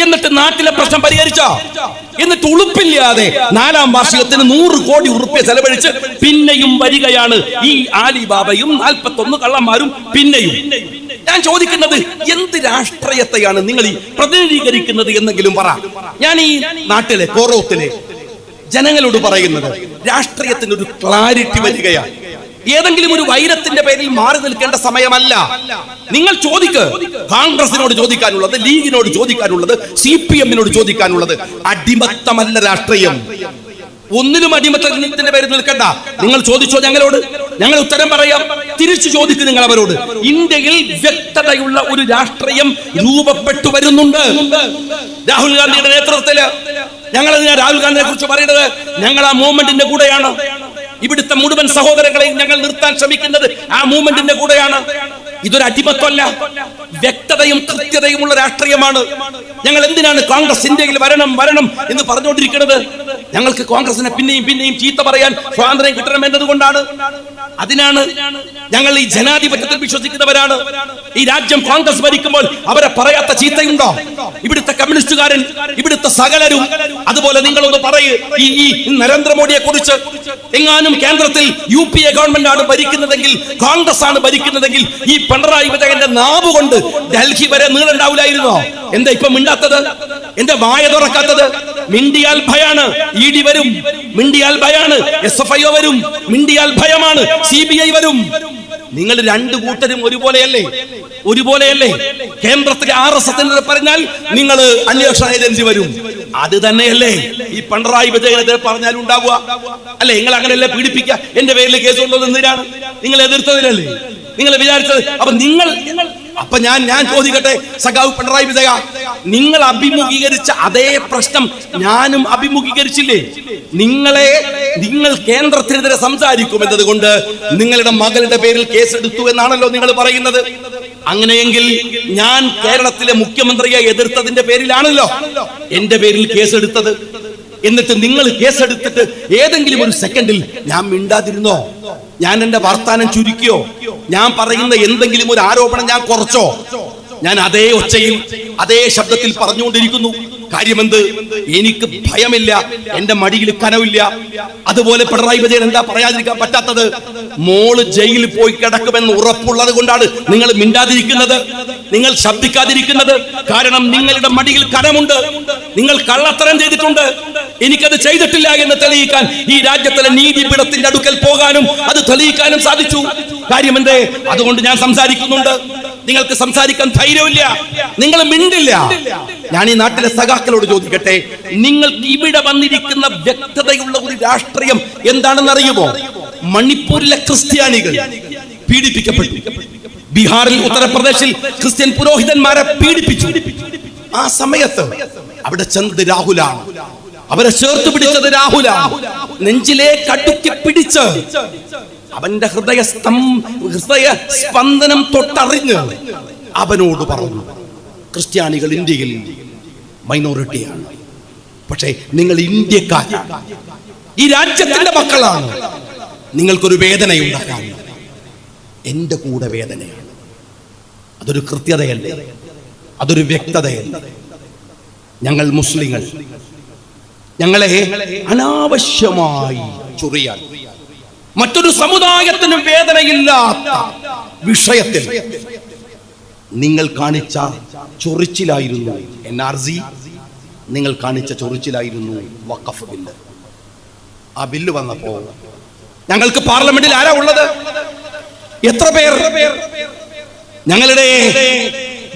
എന്നിട്ട് നാട്ടിലെ പ്രശ്നം പരിഹരിച്ചോ? എന്നിട്ട് ഉളുപ്പില്ലാതെ 4ാം വാർഷികത്തിന് 100 കോടി ഉറുപ്പ്യ ചെലവഴിച്ച് പിന്നെയും വരികയാണ് ഈ ആലിബാബയും 41 കള്ളന്മാരും. പിന്നെയും ഞാൻ ചോദിക്കുന്നത്, എന്ത് രാഷ്ട്രീയത്തെയാണ് നിങ്ങൾ ഈ പ്രതിനിധീകരിക്കുന്നത് എന്നെങ്കിലും പറ. ഞാൻ ഈ നാട്ടിലെ കോറോത്തിലെ ജനങ്ങളോട് പറയുന്നത്, രാഷ്ട്രീയത്തിന് ഒരു ക്ലാരിറ്റി വരികയാണ്. ഏതെങ്കിലും ഒരു വൈരത്തിന്റെ പേരിൽ മാറി നിൽക്കേണ്ട സമയമല്ല. നിങ്ങൾ ചോദിക്ക്, കോൺഗ്രസിനോട് ചോദിക്കാനുള്ളത്, ലീഗിനോട് ചോദിക്കാനുള്ളത്, CPM-നോട് ചോദിക്കാനുള്ളത്. അടിമത്തമല്ല രാഷ്ട്രീയം. ഒന്നിനും അടിമത്തത്തിന്റെ പേരിൽ നിൽക്കണ്ട. നിങ്ങൾ ചോദിച്ചോ ഞങ്ങളോട്, ഞങ്ങൾ ഉത്തരം പറയാം. തിരിച്ചു ചോദിക്കും നിങ്ങൾ അവരോട്. ഇന്ത്യയിൽ വ്യക്തതയുള്ള ഒരു രാഷ്ട്രീയം രൂപപ്പെട്ടു വരുന്നുണ്ട്. രാഹുൽ ഗാന്ധിയുടെ നേതൃത്വത്തില് രാഹുൽ ഗാന്ധിയെ കുറിച്ച് പറയുന്നത്, ഞങ്ങൾ ആ മൂവ്മെന്റിന്റെ കൂടെയാണ്. ഇവിടുത്തെ മുഴുവൻ സഹോദരങ്ങളെയും ഞങ്ങൾ നിർത്താൻ ശ്രമിക്കുന്നത് ആ മൂവ്മെന്റിന്റെ കൂടെയാണ്. ഇതൊരു അടിമത്തമല്ല, വ്യക്തതയും കൃത്യതയുമുള്ള രാഷ്ട്രീയമാണ്. ഞങ്ങൾ എന്തിനാണ് കോൺഗ്രസ് ഇന്ത്യയിൽ വരണം എന്ന് പറഞ്ഞുകൊണ്ടിരിക്കുന്നത്? ഞങ്ങൾക്ക് കോൺഗ്രസിനെ പിന്നെയും ചീത്ത പറയാൻ സ്വാതന്ത്ര്യം കിട്ടണം എന്നതുകൊണ്ടാണ്. അതിനാണ് ഞങ്ങൾ ഈ ജനാധിപത്യത്തിൽ വിശ്വസിക്കുന്നവരാണ്. ഈ രാജ്യം കോൺഗ്രസ് ഭരിക്കുമ്പോൾ അവരെ പറയാത്ത ചീത്തയുണ്ടോ? ഇവിടുത്തെ കമ്മ്യൂണിസ്റ്റുകാരൻ, ഇവിടുത്തെ സകലരും. അതുപോലെ നിങ്ങളൊന്ന് പറയൂ, ഈ നരേന്ദ്രമോദിയെ കുറിച്ച്. എങ്ങാനും കേന്ദ്രത്തിൽ UPA ഗവൺമെന്റ് ആണ് ഭരിക്കുന്നതെങ്കിൽ, കോൺഗ്രസ് ആണ് ഭരിക്കുന്നതെങ്കിൽ, ഈ പിണറായി വിജയന്റെ നാവ് കൊണ്ട് ഡൽഹി വരെ നീളുണ്ടാവില്ലായിരുന്നോ? എന്താ ഇപ്പൊ മിണ്ടാത്തത്? എന്താ വായ തുറക്കാത്തത്? മിണ്ടിയാൽ ഭയാണ്, ED വരും. മിണ്ടിയാൽ ഭയാണ്, SFIO വരും. മിണ്ടിയാൽ ഭയമാണ്, CBI വരും. നിങ്ങൾ 2 കൂട്ടരും ഒരുപോലെയല്ലേ? കേന്ദ്രത്തിലെ RSS പറഞ്ഞാൽ നിങ്ങൾ അന്വേഷണ ഏജൻസി വരും. അത് തന്നെയല്ലേ ഈ പിണറായി വിജയനെ പറഞ്ഞാൽ ഉണ്ടാവുക? അല്ലെ? നിങ്ങൾ അങ്ങനെയല്ലേ പീഡിപ്പിക്കുക? എന്റെ പേരിൽ കേസ് കൊണ്ടത് എന്തിനാണ്? നിങ്ങൾ എതിർത്തതിലല്ലേ നിങ്ങൾ വിചാരിച്ചത്? അപ്പൊ ഞാൻ ചോദിക്കട്ടെ, സഖാവ് പിണറായി വിജയ, നിങ്ങൾ അഭിമുഖീകരിച്ച അതേ പ്രശ്നം ഞാനും അഭിമുഖീകരിച്ചില്ലേ? നിങ്ങൾ കേന്ദ്രത്തിനെതിരെ സംസാരിക്കുമെന്നത് കൊണ്ട് നിങ്ങളുടെ മകളുടെ പേരിൽ കേസെടുത്തു എന്നാണല്ലോ നിങ്ങൾ പറയുന്നത്. അങ്ങനെയെങ്കിൽ ഞാൻ കേരളത്തിലെ മുഖ്യമന്ത്രിയെ എതിർത്തതിന്റെ പേരിലാണല്ലോ എന്റെ പേരിൽ കേസെടുത്തത്. എന്നിട്ട് നിങ്ങൾ കേസെടുത്തിട്ട് ഏതെങ്കിലും ഒരു സെക്കൻഡിൽ ഞാൻ മിണ്ടാതിരുന്നോ? ഞാൻ എന്റെ വർത്താനം ചുരുക്കിയോ? ഞാൻ പറയുന്ന എന്തെങ്കിലും ഒരു ആരോപണം ഞാൻ കുറച്ചോ? ഞാൻ അതേ ഒച്ചയിൽ അതേ ശബ്ദത്തിൽ പറഞ്ഞുകൊണ്ടിരിക്കുന്നു. കാര്യമെന്ത്? എനിക്ക് ഭയമില്ല, എന്റെ മടിയിൽ കനവില്ല. അതുപോലെ പിണറായി വിജയൻ എന്താ പറയാതിരിക്കാൻ പറ്റാത്തത്? മോള് ജയിലിൽ പോയി കിടക്കുമെന്ന് ഉറപ്പുള്ളത് കൊണ്ടാണ് നിങ്ങൾ മിണ്ടാതിരിക്കുന്നത്, നിങ്ങൾ ശബ്ദിക്കാതിരിക്കുന്നത്. കാരണം നിങ്ങളുടെ മടിയിൽ കനമുണ്ട്. നിങ്ങൾ കള്ളത്തരം ചെയ്തിട്ടുണ്ട്. എനിക്കത് ചെയ്തിട്ടില്ല എന്ന് തെളിയിക്കാൻ ഈ രാജ്യത്തിലെ നീതിപീഠത്തിന്റെ അടുക്കൽ പോകാനും അത് തെളിയിക്കാനും സാധിച്ചു. കാര്യമെന്തേ? അതുകൊണ്ട് ഞാൻ സംസാരിക്കുന്നുണ്ട്. നിങ്ങൾക്ക് സംസാരിക്കാൻ ധൈര്യമില്ല, നിങ്ങൾ മിണ്ടില്ല. ഞാൻ ഈ നാട്ടിലെ സഖാക്കളോട് ചോദിക്കട്ടെ, നിങ്ങൾക്ക് ഇവിടെ വന്നിരിക്കുന്ന വ്യക്തതയുള്ള ഒരു രാഷ്ട്രീയം എന്താണെന്ന് അറിയുമോ? മണിപ്പൂരിലെ ക്രിസ്ത്യാനികൾ പീഡിപ്പിക്കപ്പെട്ടു. ബീഹാറിൽ, ഉത്തർപ്രദേശിൽ ക്രിസ്ത്യൻ പുരോഹിതന്മാരെ പീഡിപ്പിച്ചു. ആ സമയത്ത് അവിടെ ചെന്നത് രാഹുലാണ്. അവരെ ചേർത്ത് പിടിച്ചത് രാഹുലാണ്. നെഞ്ചിലെ കടുക്കി പിടിച്ച് അവന്റെ ഹൃദയ സ്പന്ദനം തൊട്ടറിഞ്ഞ് അവനോട് പറഞ്ഞു, ക്രിസ്ത്യാനികൾ ഇന്ത്യയിൽ മൈനോറിറ്റിയാണ്, പക്ഷേ നിങ്ങൾ ഇന്ത്യക്കാരാണ്, ഈ രാജ്യത്തിന്റെ മക്കളാണ്. നിങ്ങൾക്കൊരു വേദനയുണ്ടാകാൻ എന്റെ കൂടെ വേദനയാണ്. അതൊരു കൃത്യതയല്ലേ? അതൊരു വ്യക്തതയല്ലേ? ഞങ്ങൾ മുസ്ലിങ്ങൾ ഞങ്ങളെ അനാവശ്യമായി ചൊറിയാൻ മറ്റൊരു സമുദായത്തിനും വേദനയില്ലാത്ത വിഷയത്തിൽ നിങ്ങൾ കാണിച്ച ചൊറിച്ചിലായിരുന്നു NRC, നിങ്ങൾ കാണിച്ച ചൊറിച്ചിലായിരുന്നു വഖഫ് ബില്ല്. ആ ബില്ല് വന്നപ്പോ ഞങ്ങൾക്ക് പാർലമെന്റിൽ ആരാ ഉള്ളത്? എത്ര പേർ ഞങ്ങളുടെ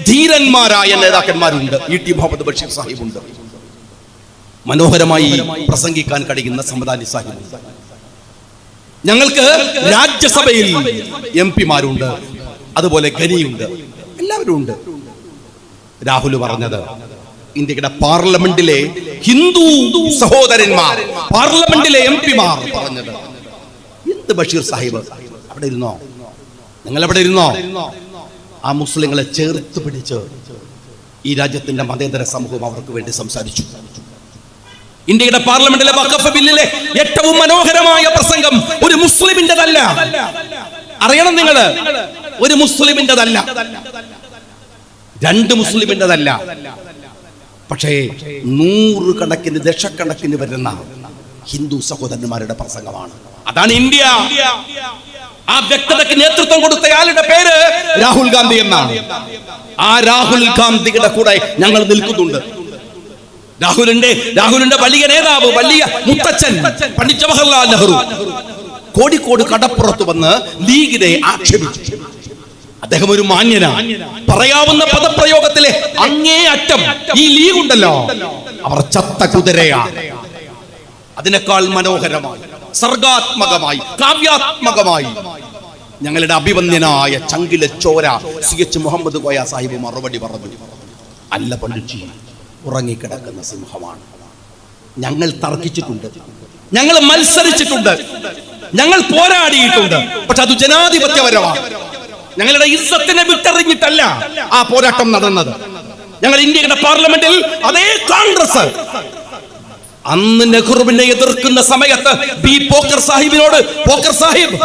ധീരന്മാരായ നേതാക്കന്മാരുണ്ട്. ET മുഹമ്മദ് ബഷീർ സാഹിബുണ്ട്, മനോഹരമായി പ്രസംഗിക്കാൻ കഴിയുന്ന സമദാനി സാഹിബുണ്ട്, ഞങ്ങൾക്ക് രാജ്യസഭയിൽ MP മാരുണ്ട്, അതുപോലെ ഖനിയുണ്ട്, എല്ലാവരും ഉണ്ട്. രാഹുൽ പറഞ്ഞത് ഇന്ത്യയുടെ പാർലമെന്റിലെ ഹിന്ദു സഹോദരന്മാർ, പാർലമെന്റിലെ MP മാർ പറഞ്ഞത് എന്ത് ബഷീർ സാഹിബ് അവിടെ ഇരുന്നോ? നിങ്ങൾ അവിടെ ഇരുന്നോ? ആ മുസ്ലിങ്ങളെ ചേർത്ത് പിടിച്ച് ഈ രാജ്യത്തിന്റെ മതേതര സമൂഹം അവർക്ക് വേണ്ടി സംസാരിച്ചു. ഇന്ത്യയുടെ പാർലമെന്റിലെ വഖഫ് ബില്ലിലെ ഏറ്റവും മനോഹരമായ പ്രസംഗം ഒരു മുസ്ലിമിന്റെതല്ല. അറിയണം നിങ്ങൾ, ഒരു മുസ്ലിമിന്റെതല്ല, രണ്ട് മുസ്ലിമിന്റെതല്ല, പക്ഷേ 100 കണക്കിന് ദശക്കണക്കിന് വരുന്ന ഹിന്ദു സഹോദരന്മാരുടെ പ്രസംഗമാണ്. അതാണ് ഇന്ത്യ. ആ വ്യക്തതയ്ക്ക് നേതൃത്വം കൊടുത്തയാളുടെ പേര് രാഹുൽ ഗാന്ധി എന്നാണ്. ആ രാഹുൽ ഗാന്ധിയുടെ കൂടെ ഞങ്ങൾ നിൽക്കുന്നുണ്ട്. രാഹുലിന്റെ വലിയ നേതാവ്, വലിയ മുത്തച്ഛൻ പണ്ഡിറ്റ് ജവഹർലാൽ നെഹ്റു കോഴിക്കോട് കടപ്പുറത്ത് വന്ന് ലീഗിനെ ആക്ഷേപിച്ചു. അദ്ദേഹം ഒരു മാന്യനാണ്. പറയാവുന്ന പദപ്രയോഗത്തിലെ അങ്ങേ അറ്റം ഈ ലീഗ് ഉണ്ടല്ലോ, അവർ ചത്ത കുതിരയാണ്. അതിനേക്കാൾ മനോഹരമായി, സർഗാത്മകമായി, കാവ്യാത്മകമായി ഞങ്ങളുടെ അഭിവന്ദ്യനായ ചങ്കിലെ ചോര CH മുഹമ്മദ് കോയ സാഹിബ് മറുപടി പറഞ്ഞു. അല്ല പണ്ഡിറ്റ്ജി, ഉറങ്ങിക്കിടക്കുന്ന സിംഹമാണ്. ഞങ്ങൾ തർക്കിച്ചിട്ടുണ്ട്, ഞങ്ങൾ മത്സരിച്ചിട്ടുണ്ട്, ഞങ്ങൾ പോരാടിയിട്ടുണ്ട്, പക്ഷെ അത് ജനാധിപത്യപരമാണ്. ഞങ്ങളുടെ ഇസ്സത്തിനെ വിട്ടെറിഞ്ഞിട്ടല്ല ആ പോരാട്ടം നടന്നത്. ഞങ്ങൾ ഇന്ത്യയുടെ പാർലമെന്റിൽ അതേ കോൺഗ്രസ് അന്ന് നെഹ്റുവിനെ എതിർക്കുന്ന സമയത്ത് പോക്കർ സാഹിബിനോട്, പോക്കർ സാഹിബ്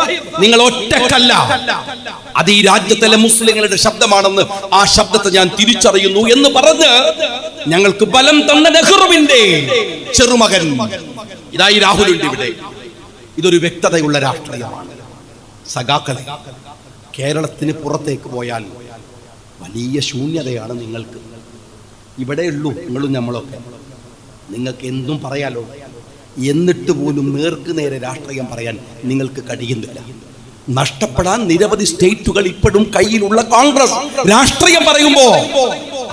നിങ്ങൾ ഒറ്റക്കല്ല, അത് ഈ രാജ്യത്തിലെ മുസ്ലിങ്ങളുടെ ശബ്ദമാണെന്ന്, ആ ശബ്ദത്തെ ഞാൻ തിരിച്ചറിയുന്നു എന്ന് പറഞ്ഞ് ഞങ്ങൾക്ക് ബലം തന്ന നെഹ്റുവിന്റെ ചെറുമകൻ ഇതായി രാഹുലുണ്ട് ഇവിടെ. ഇതൊരു വ്യക്തതയുള്ള രാഷ്ട്രീയമാണ്. സഖാക്കളെ, കേരളത്തിന് പുറത്തേക്ക് പോയാൽ വലിയ ശൂന്യതയാണ് നിങ്ങൾക്ക്. ഇവിടെയുള്ളൂ നിങ്ങളും നമ്മളൊക്കെ. നിങ്ങൾക്ക് എന്തും പറയാലോ, എന്നിട്ട് പോലും നേർക്ക് നേരെ രാഷ്ട്രീയം പറയാൻ നിങ്ങൾക്ക് കഴിയുന്നില്ല. നഷ്ടപ്പെടാൻ നിരവധി സ്റ്റേറ്റുകൾ ഇപ്പോഴും കയ്യിലുള്ള കോൺഗ്രസ് രാഷ്ട്രീയം പറയുമ്പോ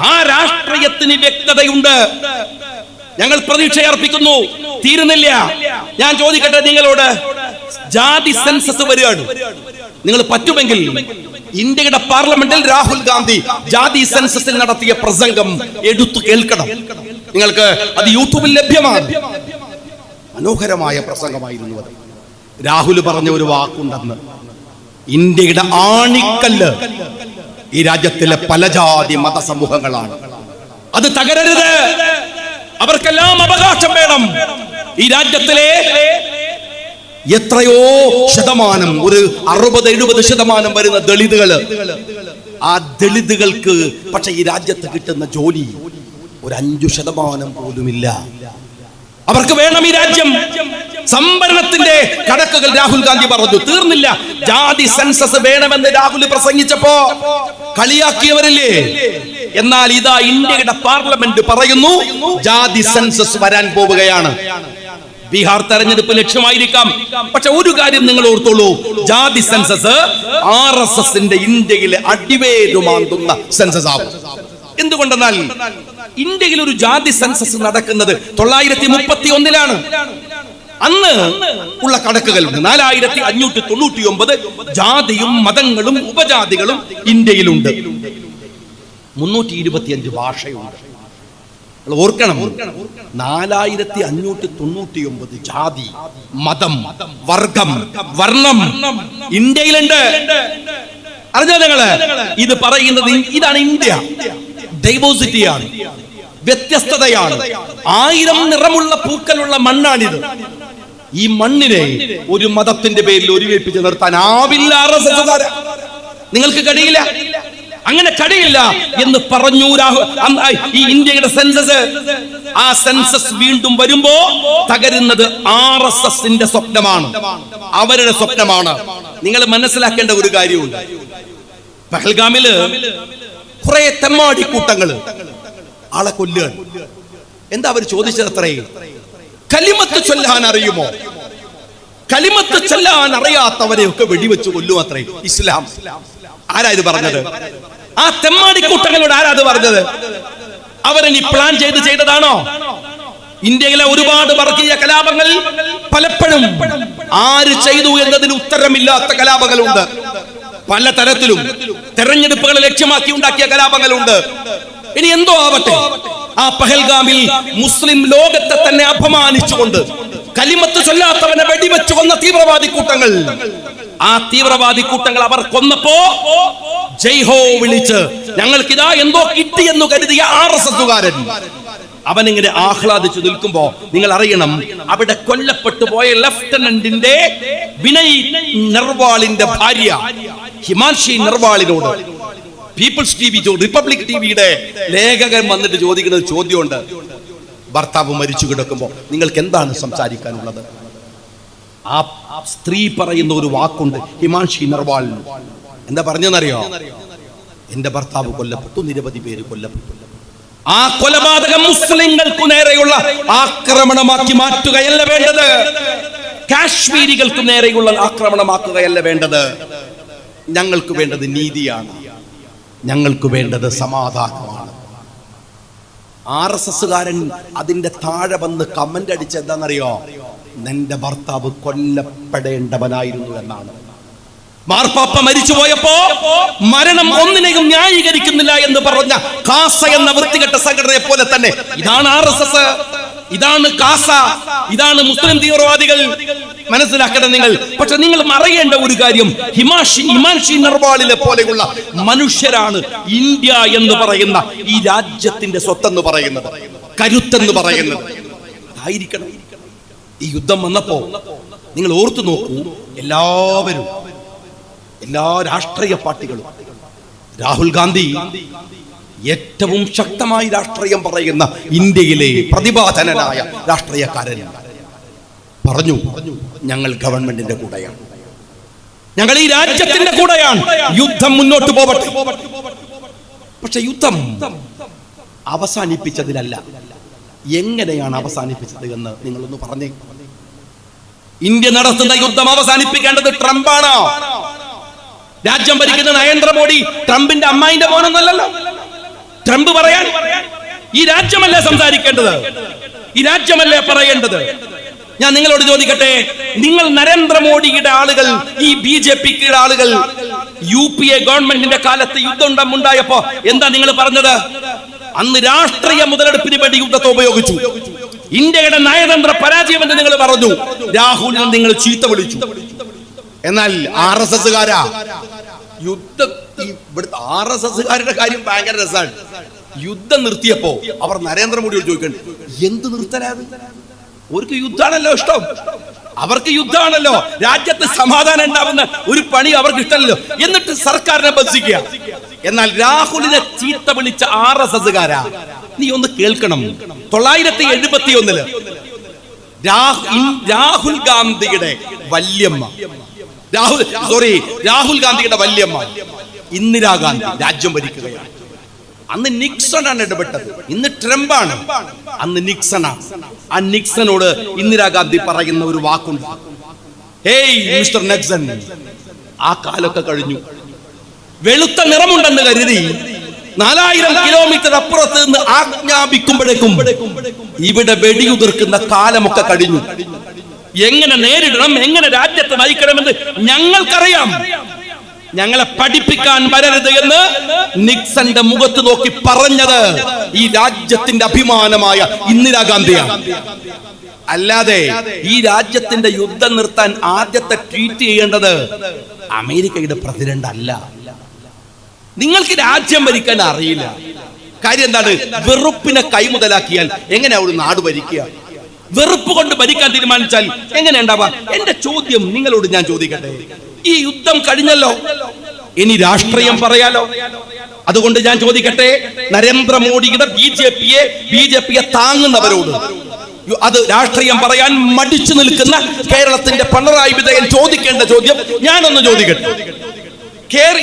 ആ രാഷ്ട്രീയത്തിന് വ്യക്തതയുണ്ട്. ഞങ്ങൾ പ്രതീക്ഷയർപ്പിക്കുന്നു. തീരുന്നില്ല. ഞാൻ ചോദിക്കട്ടെ നിങ്ങളോട്, ജാതി സെൻസസ് വരികയാണ്. നിങ്ങൾ പറ്റുമെങ്കിൽ ഇന്ത്യയുടെ പാർലമെന്റിൽ രാഹുൽ ഗാന്ധി ജാതി സെൻസസിൽ നടത്തിയ പ്രസംഗം എടുത്തു കേൾക്കണം. നിങ്ങൾക്ക് അത് യൂട്യൂബിൽ ലഭ്യമാണ്. മനോഹരമായ പ്രസംഗമായിരുന്നു അത്. രാഹുൽ പറഞ്ഞ ഒരു വാക്കുണ്ടെന്ന്, ഇന്ത്യയുടെ ആണിക്കല്ല് ഈ രാജ്യത്തിലെ പല ജാതി മതസമൂഹങ്ങളാണ്. അത് തകരരുത്. അവർക്കെല്ലാം അവകാശം വേണം. ഈ രാജ്യത്തിലെ എത്രയോ ശതമാനം, ഒരു 60-70% വരുന്ന ദളിതുകള്, ആ ദളിതുകൾക്ക് പക്ഷെ ഈ രാജ്യത്ത് കിട്ടുന്ന ജോലി ഒരു 5% പോലുമില്ല. അവർക്ക് വേണം ഈ രാജ്യം. സംവരണത്തിന്റെ കണക്കുകൾ രാഹുൽ ഗാന്ധി പറഞ്ഞു. തീർന്നില്ല. ജാതി സെൻസസ് വേണമെന്ന് രാഹുൽ പ്രസംഗിച്ചപ്പോ കളിയാക്കിയവരില്ലേ? എന്നാൽ ഇതാ ഇന്ത്യയുടെ പാർലമെന്റ് പറയുന്നു ജാതി സെൻസസ് വരാൻ പോവുകയാണ്. ബീഹാർ തെരഞ്ഞെടുപ്പ് ലക്ഷ്യമായിരിക്കാം, പക്ഷെ ഒരു കാര്യം നിങ്ങൾ ഓർത്തോളൂ, ജാതി സെൻസസ് RSSന്റെ ഇന്ത്യയിലെ അടിവേരുമാന്തുന്ന സെൻസസ് ആവും. എന്തുകൊണ്ടെന്നാൽ ഇന്ത്യയിൽ ഒരു ജാതി സെൻസസ് നടക്കുന്നത് 931-ലാണ്. അന്ന് ഉള്ള കണക്കുകൾ 4599 ജാതിയും മതങ്ങളും ഉപജാതികളും ഇന്ത്യയിലുണ്ട്. 325 ഭാഷയുണ്ട്. ഓർക്കണം, 4599 ജാതി, മതം, വർഗം, വർണ്ണം ഇന്ത്യയിലുണ്ട്. അറിഞ്ഞോ നിങ്ങള്? ഇത് പറയുന്നത് ഇതാണ് ഇന്ത്യ. ഡൈവേഴ്സിറ്റിയാണ്, വ്യത്യസ്തതയാണ്. 1000 നിറമുള്ള പൂക്കളുള്ള മണ്ണാണിത്. ഈ മണ്ണിനെ ഒരു മതത്തിന്റെ പേരിൽ ഒരുമിപ്പിച്ച് നിർത്താൻ ആവില്ല. നിങ്ങൾക്ക് കഴിയില്ല. അങ്ങനെ കഴിയില്ല എന്ന് പറഞ്ഞു ഈ ഇന്ത്യയുടെ സെൻസസ്. ആ സെൻസസ് വീണ്ടും വരുമ്പോ തകരുന്നത് RSSന്റെ സ്വപ്നമാണ്, അവരുടെ സ്വപ്നമാണ്. നിങ്ങൾ മനസ്സിലാക്കേണ്ട ഒരു കാര്യമുണ്ട്. പഹൽഗാമില് കുറെ തെമ്മാടി കൂട്ടങ്ങള് ആളെ കൊല്ലുകയാണ്. എന്താ അവർ ചോദിച്ചത്? അത്രേ, കലിമത്ത് ചൊല്ലാൻ അറിയുമോ? കലിമത്ത് ചൊല്ലാൻ അറിയാത്തവരെയൊക്കെ വെടിവെച്ച് കൊല്ലും അത്രേ ഇസ്ലാം. ആരാ ഇത് പറഞ്ഞത്? ആ തെമ്മാടി കൂട്ടങ്ങളോട് ആരാ അത് പറഞ്ഞത്? അവരിനി പ്ലാൻ ചെയ്തതാണോ? ഇന്ത്യയിലെ ഒരുപാട് വർഗീയ കലാപങ്ങൾ പലപ്പോഴും ആര് ചെയ്തു എന്നതിന് ഉത്തരമില്ലാത്ത കലാപങ്ങളുണ്ട്. പലതരത്തിലും തെരഞ്ഞെടുപ്പുകളെ ലക്ഷ്യമാക്കി ഉണ്ടാക്കിയ കലാപങ്ങളുണ്ട്. ഇനി എന്തോ ആവട്ടെ, ആ പഹൽഗാമിൽ മുസ്ലിം ലോകത്തെ തന്നെ അപമാനിച്ചുകൊണ്ട് കലിമത്ത് ചൊല്ലാത്തവനെ വെടിവെച്ചു കൊന്ന തീവ്രവാദി കൂട്ടങ്ങൾ, ആ തീവ്രവാദി കൂട്ടങ്ങൾ അവർ കൊന്നപ്പോ ജയ് ഹോ വിളിച്ച് ഞങ്ങൾക്കിതാ എന്തോ കിട്ടിയെന്നു കരുതിയ RSSകാരൻ അവനിങ്ങനെ ആഹ്ലാദിച്ചു നിൽക്കുമ്പോ നിങ്ങൾ അറിയണം, അവിടെ കൊല്ലപ്പെട്ടു പോയ ലഫ്റ്റനന്റിന്റെ വിനയ് നർവാളിന്റെ ഭാര്യ ഹിമാൻഷി നർവാളിനോട് പീപ്പിൾസ് TV, റിപ്പബ്ലിക് TVയുടെ ലേഖകൻ വന്നിട്ട് ചോദിക്കുന്ന ചോദ്യമുണ്ട്. ഭർത്താവ് മരിച്ചു കിടക്കുമ്പോ നിങ്ങൾക്ക് എന്താണ് സംസാരിക്കാനുള്ളത്? ആ സ്ത്രീ പറയുന്ന ഒരു വാക്കുണ്ട്, ഹിമാൻഷി നർവാൾ. എന്താ പറഞ്ഞെന്നറിയോ? എന്റെ ഭർത്താവ് കൊല്ലപ്പെട്ടു, നിരവധി പേര് കൊല്ലപ്പെട്ടു. ആ കൊലപാതകം മുസ്ലിങ്ങൾക്ക് നേരെയുള്ള ആക്രമണമാക്കി മാറ്റുകയല്ല വേണ്ടത്, കാശ്മീരികൾക്ക് നേരെയുള്ള ആക്രമണമാക്കുകയല്ല വേണ്ടത്. ഞങ്ങൾക്ക് വേണ്ടത് നീതിയാണ്, ഞങ്ങൾക്ക് വേണ്ടത് സമാധാനമാണ്. RSSകാരൻ അതിന്റെ താഴെ വന്ന് കമന്റ് അടിച്ച് എന്താണെന്നറിയോ? നിന്റെ ഭർത്താവ് കൊല്ലപ്പെടേണ്ടവനായിരുന്നു എന്നാണ്. മാർപ്പാപ്പ മരിച്ചു പോയപ്പോ മരണം ഒന്നിനെയും ന്യായീകരിക്കുന്നില്ല എന്ന് പറഞ്ഞ കാസ എന്ന വൃത്തികെട്ട സംഘടനയെ പോലെ തന്നെ ഇതാണ് RSS, ഇതാണ് കാസ, ഇതാണ് മുസ്ലിം തീവ്രവാദികൾ. മനസ്സിലാക്കണം നിങ്ങൾ. പക്ഷെ നിങ്ങൾ അറിയേണ്ട ഒരു കാര്യം, ഹിമാൻഷി നർവാളിലെ പോലെയുള്ള മനുഷ്യരാണ് ഇന്ത്യ എന്ന് പറയുന്ന ഈ രാജ്യത്തിന്റെ സ്വത്തെന്ന് പറയുന്നത്, കരുത്തെന്ന് പറയുന്നത്. ആയിരിക്കണം. ഈ യുദ്ധം വന്നപ്പോ നിങ്ങൾ ഓർത്തു നോക്കൂ, എല്ലാവരും, എല്ലാ രാഷ്ട്രീയ പാർട്ടികളും, രാഹുൽ ഗാന്ധി ഏറ്റവും ശക്തമായി രാഷ്ട്രീയം പറയുന്ന ഇന്ത്യയിലെ പ്രതിഭാധനനായ രാഷ്ട്രീയക്കാരൻ പറഞ്ഞു, ഞങ്ങൾ ഗവൺമെന്റിന്റെ കൂടെയാണ്, ഞങ്ങൾ ഈ രാജ്യത്തിന്റെ കൂടെയാണ്, യുദ്ധം മുന്നോട്ട് പോവട്ടെ. പക്ഷെ യുദ്ധം അവസാനിപ്പിച്ചതിലല്ല, എങ്ങനെയാണ് അവസാനിപ്പിച്ചത് എന്ന് നിങ്ങളൊന്ന് പറഞ്ഞേ. ഇന്ത്യ നടത്തുന്ന യുദ്ധം അവസാനിപ്പിക്കേണ്ടത് ട്രംപാണോ? രാജ്യം ഭരിക്കുന്ന നരേന്ദ്രമോദി ട്രംപിന്റെ അമ്മായിന്റെ മോനൊന്നല്ലല്ലോ. ട്രംപ് പറയാൻ ഈ രാജ്യമല്ലേ സംസാരിക്കേണ്ടത്, ഈ രാജ്യമല്ലേ പറയേണ്ടത്? ഞാൻ നിങ്ങളോട് ചോദിക്കട്ടെ, നിങ്ങൾ നരേന്ദ്രമോദിയുടെ ആളുകൾ, ഈ BJPയുടെ ആളുകൾ UPA ഗവൺമെന്റിന്റെ കാലത്ത് യുദ്ധം ഉണ്ടായപ്പോ എന്താ നിങ്ങൾ പറഞ്ഞത്? അന്ന് രാഷ്ട്രീയ മുതലെടുപ്പിന് വേണ്ടി യുദ്ധത്തെ ഉപയോഗിച്ചു. ഇന്ത്യയുടെ നയതന്ത്ര പരാജയം എന്ന് നിങ്ങൾ പറഞ്ഞു. രാഹുലിനെ നിങ്ങൾ ചീത്ത വിളിച്ചു. എന്നാൽ RSSകാരാ ഇവിടുത്തെ RSSകാരുടെ കാര്യം ഭയങ്കര രസമാണ്. യുദ്ധം നിർത്തിയപ്പോ അവർ നരേന്ദ്രമോദിയോട് ചോദിക്കണം, എന്ത് നിർത്തലാത്? അവർക്ക് യുദ്ധാണല്ലോ ഇഷ്ടം, അവർക്ക് യുദ്ധമാണല്ലോ, രാജ്യത്ത് സമാധാനം ഉണ്ടാവുന്ന ഒരു പണി അവർക്ക് ഇഷ്ടമല്ലോ. എന്നിട്ട് സർക്കാരിനെ ബന്ധിക്കുക. എന്നാൽ രാഹുലിനെ ചീത്ത വിളിച്ച RSSകാരാ, നീ ഒന്ന് കേൾക്കണം. 971 രാഹുൽ ഗാന്ധിയുടെ വല്യമ്മ, രാഹുൽ ഗാന്ധിയുടെ വല്യമ്മ ഇന്ദിരാഗാന്ധി രാജ്യം ഭരിക്കുകയാണ്. അന്ന് നിക്സൺ ആണ് ഇടപെട്ടത്, ഇന്ന് ട്രംപാണ്. അന്ന് നിക്സണാണ്. ആ നിക്സണോട് ഇന്ദിരാഗാന്ധി പറയുന്ന ഒരു വാക്കുണ്ട്, ഹേയ് മിസ്റ്റർ നിക്സൺ, ആ കാലൊക്കെ കഴിഞ്ഞു. വെളുത്ത നിറമുണ്ടെന്ന് കരുതി 4000 കിലോമീറ്റർ അപ്പുറത്ത് നിന്ന് ആജ്ഞാപിക്കുമ്പോഴേക്കും ഇവിടെ വെടിയുതിർക്കുന്ന കാലമൊക്കെ കഴിഞ്ഞു. എങ്ങനെ നേരിടണം, എങ്ങനെ രാജ്യത്തെ നയിക്കണമെന്ന് ഞങ്ങൾക്കറിയാം, ഞങ്ങളെ പഠിപ്പിക്കാൻ വരരുത് എന്ന് നിക്സന്റെ മുഖത്ത് നോക്കി പറഞ്ഞത് ഈ രാജ്യത്തിന്റെ അഭിമാനമായ ഇന്ദിരാഗാന്ധിയാണ്. അല്ലാതെ ഈ രാജ്യത്തിന്റെ യുദ്ധം നിർത്താൻ ആദ്യത്തെ ട്വീറ്റ് ചെയ്യേണ്ടത് അമേരിക്കയുടെ പ്രസിഡന്റ് അല്ല. നിങ്ങൾക്ക് രാജ്യം ഭരിക്കാൻ അറിയില്ല. കാര്യം എന്താണ്? വെറുപ്പിനെ കൈമുതലാക്കിയാൽ എങ്ങനെയാ ഒരു നാട് ഭരിക്കുക? വെറുപ്പ് കൊണ്ട് ഭരിക്കാൻ തീരുമാനിച്ചാൽ എങ്ങനെ ഉണ്ടാവാ? എന്റെ ചോദ്യം നിങ്ങളോട് ഞാൻ ചോദിക്കട്ടെ, ഈ യുദ്ധം കഴിഞ്ഞല്ലോ, ഇനി രാഷ്ട്രീയം പറയാലോ? അതുകൊണ്ട് ഞാൻ ചോദിക്കട്ടെ, നരേന്ദ്രമോദിയുടെ ബി ജെ പിയെ താങ്ങുന്നവരോട്, അത് രാഷ്ട്രീയം പറയാൻ മടിച്ചു നിൽക്കുന്ന കേരളത്തിന്റെ പിണറായി വിജയൻ ചോദിക്കേണ്ട ചോദ്യം ഞാനൊന്ന് ചോദിക്കട്ടെ.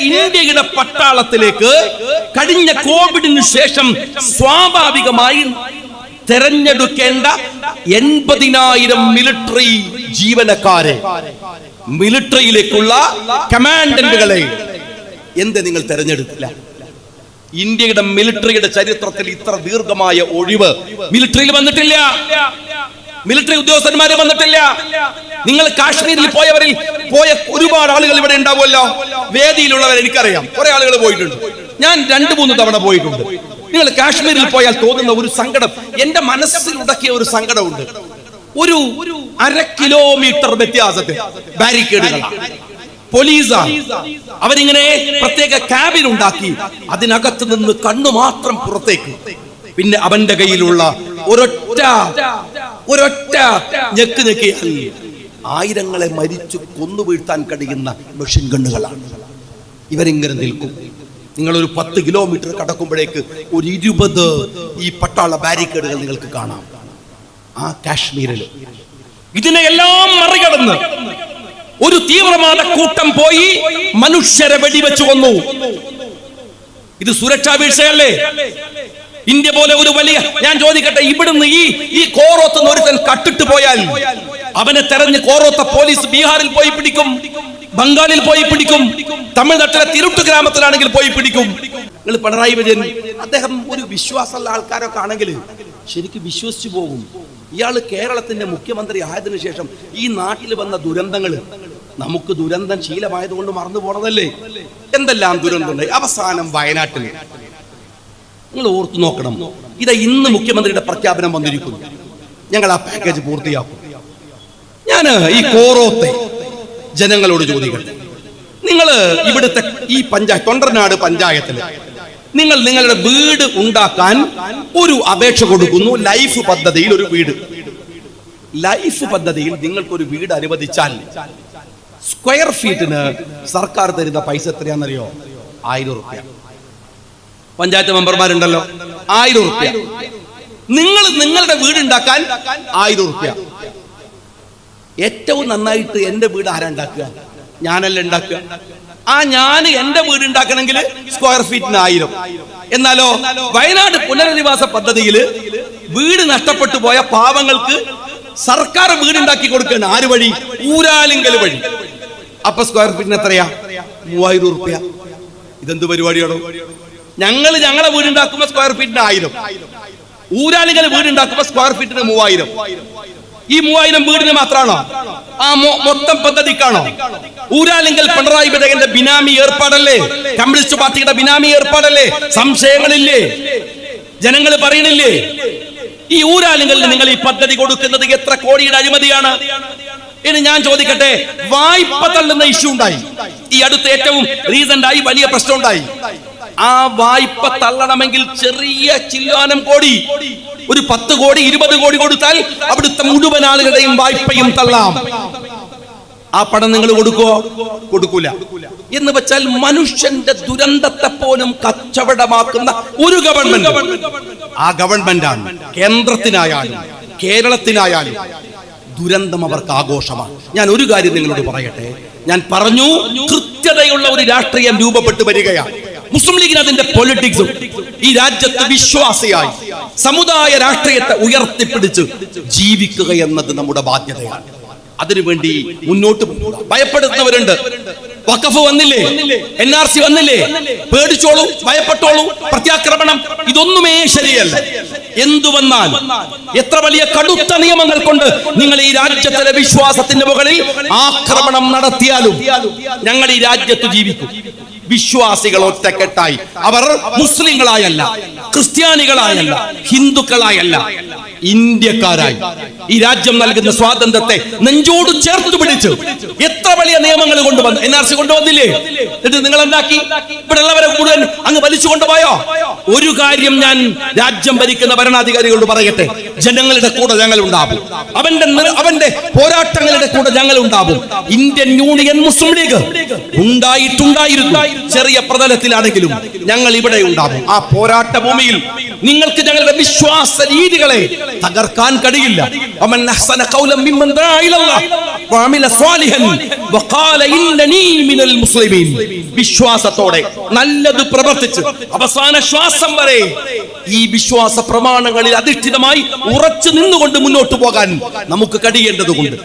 ഇന്ത്യയുടെ പട്ടാളത്തിലേക്ക് കഴിഞ്ഞ കോവിഡിന് ശേഷം സ്വാഭാവികമായി തെരഞ്ഞെടുക്കേണ്ട 80,000 മിലിറ്ററി ജീവനക്കാരെ, മിലിറ്ററിയിലേക്കുള്ള കമാൻഡന്റുകളെ എന്ത് നിങ്ങൾ തെരഞ്ഞെടുത്തില്ല? ഇന്ത്യയുടെ മിലിറ്ററിയുടെ ചരിത്രത്തിൽ ഇത്ര ദീർഘമായ ഒഴിവ് മിലിറ്ററിയിൽ വന്നിട്ടില്ല. മിലിറ്ററി ഉദ്യോഗസ്ഥന്മാരെ വന്നിട്ടില്ല. നിങ്ങൾ കാശ്മീരിൽ പോയ ഒരുപാട് ആളുകൾ ഇവിടെ ഉണ്ടാവുമല്ലോ. വേദിയിലുള്ളവർ എനിക്കറിയാം, കുറെ ആളുകൾ പോയിട്ടുണ്ട്. ഞാൻ 2-3 തവണ പോയിട്ടുണ്ട്. നിങ്ങൾ കാശ്മീരിൽ പോയാൽ തോന്നുന്ന ഒരു സങ്കടം, എന്റെ മനസ്സിൽ ഉടക്കിയ ഒരു സങ്കടമുണ്ട്. ഒരു 1/2 കിലോമീറ്റർ വ്യത്യാസത്തിൽ ബാരിക്കേഡുകളാണ്, പോലീസാണ്. അവരിങ്ങനെ പ്രത്യേക ക്യാബിൻ ഉണ്ടാക്കി, അതിനകത്ത് നിന്ന് കണ്ണു മാത്രം പുറത്തേക്ക്. പിന്നെ അവന്റെ കയ്യിലുള്ള ഒരൊറ്റ ഞെക്കിയാൽ ആയിരങ്ങളെ മരിച്ചു കൊന്നു വീഴ്ത്താൻ കഴിയുന്ന മെഷീൻ ഗണ്ണുകളാണ്. ഇവരിങ്ങനെ നിൽക്കും. നിങ്ങളൊരു 10 കിലോമീറ്റർ കടക്കുമ്പോഴേക്ക് ഒരു 20 ഈ പട്ടാള ബാരിക്കേഡുകൾ നിങ്ങൾക്ക് കാണാം. ആ കാശ്മീരിൽ ഇതിനെയെല്ലാം മറികടന്ന് ഒരു തീവ്രവാദ കൂട്ടം പോയി മനുഷ്യരെ വെടിവെച്ചു കൊന്നു. ഇത് സുരക്ഷാ വീഴ്ചയല്ലേ? ഇന്ത്യ പോലെ ഒരു വലിയ, ഞാൻ ചോദിക്കട്ടെ, ഇവിടുന്ന് ഈ കോറോത്ത് ഒരുത്തൻ കട്ടിട്ട് പോയാൽ അവനെ തെരഞ്ഞ് കോറോത്ത പോലീസ് ബീഹാറിൽ പോയി പിടിക്കും, ബംഗാളിൽ പോയി പിടിക്കും, തമിഴ്നാട്ടിലെ തിരുട്ട് ഗ്രാമത്തിലാണെങ്കിൽ പോയി പിടിക്കും. നിങ്ങൾ പിണറായി വിജയൻ, അദ്ദേഹം ഒരു വിശ്വാസമുള്ള ആൾക്കാരൊക്കെ ആണെങ്കിൽ ശരിക്കും വിശ്വസിച്ചു പോകും. ഇയാള് കേരളത്തിന്റെ മുഖ്യമന്ത്രി ആയതിനു ശേഷം ഈ നാട്ടിൽ വന്ന ദുരന്തങ്ങൾ, നമുക്ക് ദുരന്തം ശീലമായതുകൊണ്ട് മറന്നു പോണതല്ലേ? എന്തെല്ലാം ദുരന്തമുണ്ടായി. അവസാനം വയനാട്ടിൽ നിങ്ങൾ ഓർത്തു നോക്കണം. ഇതാ ഇന്ന് മുഖ്യമന്ത്രിയുടെ പ്രഖ്യാപനം വന്നിരിക്കുന്നു, ഞങ്ങൾ ആ പാക്കേജ് പൂർത്തിയാക്കും. ഞാൻ ഈ കോറോത്തെ ജനങ്ങളോട് ചോദിക്കട്ടെ, നിങ്ങൾ ഇവിടുത്തെ ഈ തൊണ്ടർനാട് പഞ്ചായത്തിൽ നിങ്ങൾ നിങ്ങളുടെ വീട് ഉണ്ടാക്കാൻ ഒരു അപേക്ഷ കൊടുക്കുന്നു. ലൈഫ് പദ്ധതിയിൽ ഒരു വീട്, ലൈഫ് പദ്ധതിയിൽ നിങ്ങൾക്കൊരു വീട് അനുവദിച്ചാൽ സ്ക്വയർ ഫീറ്റിന് സർക്കാർ തരുന്ന പൈസ എത്രയാണെന്നറിയോ? 1000 രൂപ. പഞ്ചായത്ത് മെമ്പർമാരുണ്ടല്ലോ, 1000 രൂപ. നിങ്ങൾ നിങ്ങളുടെ വീടുണ്ടാക്കാൻ 1000 രൂപ. ഏറ്റവും നന്നായിട്ട് എന്റെ വീട് ആരാ ഉണ്ടാക്കുക? ഞാനല്ല ഉണ്ടാക്കുക. ഞാൻ എന്റെ വീട് ഉണ്ടാക്കണമെങ്കിൽ സ്ക്വയർ ഫീറ്റിന് 1000. എന്നാലോ വയനാട് പുനരധിവാസ പദ്ധതിയിൽ വീട് നഷ്ടപ്പെട്ടു പോയ പാവങ്ങൾക്ക് സർക്കാർ വീടുണ്ടാക്കി കൊടുക്കുകയാണ്. ആര് വഴി? ഊരാലിങ്കൽ വഴി. അപ്പൊ സ്ക്വയർ ഫീറ്റിന് എത്രയാ? 3000 രൂപ. ഇതെന്ത് പരിപാടിയാണോ? ഞങ്ങളെ വീടുണ്ടാക്കുമ്പോ സ്ക്വയർ ഫീറ്റിന് 1000, ഊരാലിങ്കൽ വീടുണ്ടാക്കുമ്പോ സ്ക്വയർ ഫീറ്റിന് 3000. ഈ 3000 വീടിന് മാത്രമാണോ? ആ മൊത്തം പദ്ധതിക്കാണോ? ഊരാലിങ്കൽ പിണറായി വിജയന്റെ ബിനാമി ഏർപ്പാടല്ലേ? കമ്മ്യൂണിസ്റ്റ് പാർട്ടിയുടെ ബിനാമി ഏർപ്പാടല്ലേ? സംശയങ്ങളില്ലേ? ജനങ്ങൾ പറയണില്ലേ? ഈ ഊരാലിങ്കലിന് നിങ്ങൾ ഈ പദ്ധതി കൊടുക്കുന്നത് എത്ര കോടിയുടെ അഴിമതിയാണ്? ഇനി ഞാൻ ചോദിക്കട്ടെ, വായ്പ തള്ളുന്ന ഇഷ്യൂ ഉണ്ടായി. ഈ അടുത്ത് ഏറ്റവും റീസെന്റ് ആയി വലിയ പ്രശ്നം ഉണ്ടായി. ആ വായ്പ തള്ളണമെങ്കിൽ ചെറിയ ചില്ലാനം കോടി, ഒരു 10 കോടി 20 കോടി കൊടുത്താൽ അവിടുത്തെ മുഴുവൻ ആളുകളുടെയും വായ്പയും തള്ളാം. ആ പണം നിങ്ങൾ കൊടുക്കുവോ? കൊടുക്കൂല. എന്ന് വെച്ചാൽ മനുഷ്യന്റെ ദുരന്തത്തെ പോലും കച്ചവടമാക്കുന്ന ഒരു ഗവൺമെന്റ്, ആ ഗവൺമെന്റാണ്. കേന്ദ്രത്തിനായാലും കേരളത്തിനായാലും ദുരന്തം അവർക്ക് ആഘോഷമാണ്. ഞാൻ ഒരു കാര്യം നിങ്ങളോട് പറയട്ടെ, ഞാൻ പറഞ്ഞു, കൃത്യതയുള്ള ഒരു രാഷ്ട്രീയം രൂപപ്പെട്ടു വരികയാണ്. മുസ്ലിം ലീഗിന് അതിന്റെ പൊളിറ്റിക്സും ഈ രാജ്യത്ത് വിശ്വാസിയായി സമുദായ രാഷ്ട്രീയത്തെ ഉയർത്തിപ്പിടിച്ച് ജീവിക്കുക എന്നത് നമ്മുടെ ബാധ്യതയാണ്. അതിനുവേണ്ടി മുന്നോട്ട് ഭയപ്പെടുന്നവരുണ്ട്. വഖഫ് വന്നില്ലേ, NRC വന്നില്ലേ, പേടിച്ചോളൂ, ഭയപ്പെട്ടോളൂ, പ്രത്യാക്രമണം, ഇതൊന്നുമേ ശരിയല്ല. എന്തു വന്നാൽ, എത്ര വലിയ കടുത്ത നിയമങ്ങൾ കൊണ്ട് നിങ്ങൾ ഈ രാജ്യത്തിലെ വിശ്വാസത്തിന്റെ മുകളിൽ ആക്രമണം നടത്തിയാലും ഞങ്ങൾ ഈ രാജ്യത്ത് ജീവിക്കും. വിശ്വാസികൾ ഒറ്റക്കെട്ടായി, അവർ മുസ്ലിങ്ങളായല്ല, ക്രിസ്ത്യാനികളായല്ല, ഹിന്ദുക്കളായല്ല, ഇന്ത്യക്കാരായി ഈ രാജ്യം നൽകുന്ന സ്വാതന്ത്ര്യത്തെ നെഞ്ചോട് ചേർത്ത് പിടിച്ച് എത്ര വലിയ നിയമങ്ങൾ കൊണ്ടുവന്നു. NRC കൊണ്ടുവന്നില്ലേ? എന്നിട്ട് നിങ്ങൾ എന്താക്കി? ഇവിടെ ഉള്ളവരെ മുഴുവൻ അങ്ങ് വലിച്ചു കൊണ്ടുപോയോ? ഒരു കാര്യം ഞാൻ രാജ്യം ഭരിക്കുന്ന ഭരണാധികാരികളോട് പറയട്ടെ, ജനങ്ങളുടെ കൂടെ ഞങ്ങൾ ഉണ്ടാവും, അവന്റെ പോരാട്ടങ്ങളുടെ കൂടെ ഞങ്ങൾ ഉണ്ടാവും. ഇന്ത്യൻ യൂണിയൻ മുസ്ലിം ലീഗ് ഉണ്ടായിരുന്നു, ചെറിയ പ്രതലത്തിലാണെങ്കിലും ഞങ്ങൾ ഇവിടെ ഉണ്ടാവും. ആ പോരാട്ട ഭൂമിയിൽ നിങ്ങൾക്ക് ഞങ്ങളുടെ വിശ്വാസ രീതികളെ തകർക്കാൻ കഴിയില്ല. വിശ്വാസത്തോടെ നല്ലത് പ്രവർത്തിച്ച് അവസാന ശ്വാസം വരെ ഈ വിശ്വാസ പ്രമാണങ്ങളിൽ അധിഷ്ഠിതമായി ഉറച്ചു നിന്നുകൊണ്ട് മുന്നോട്ട് പോകാൻ നമുക്ക് കഴിയേണ്ടതുണ്ട്.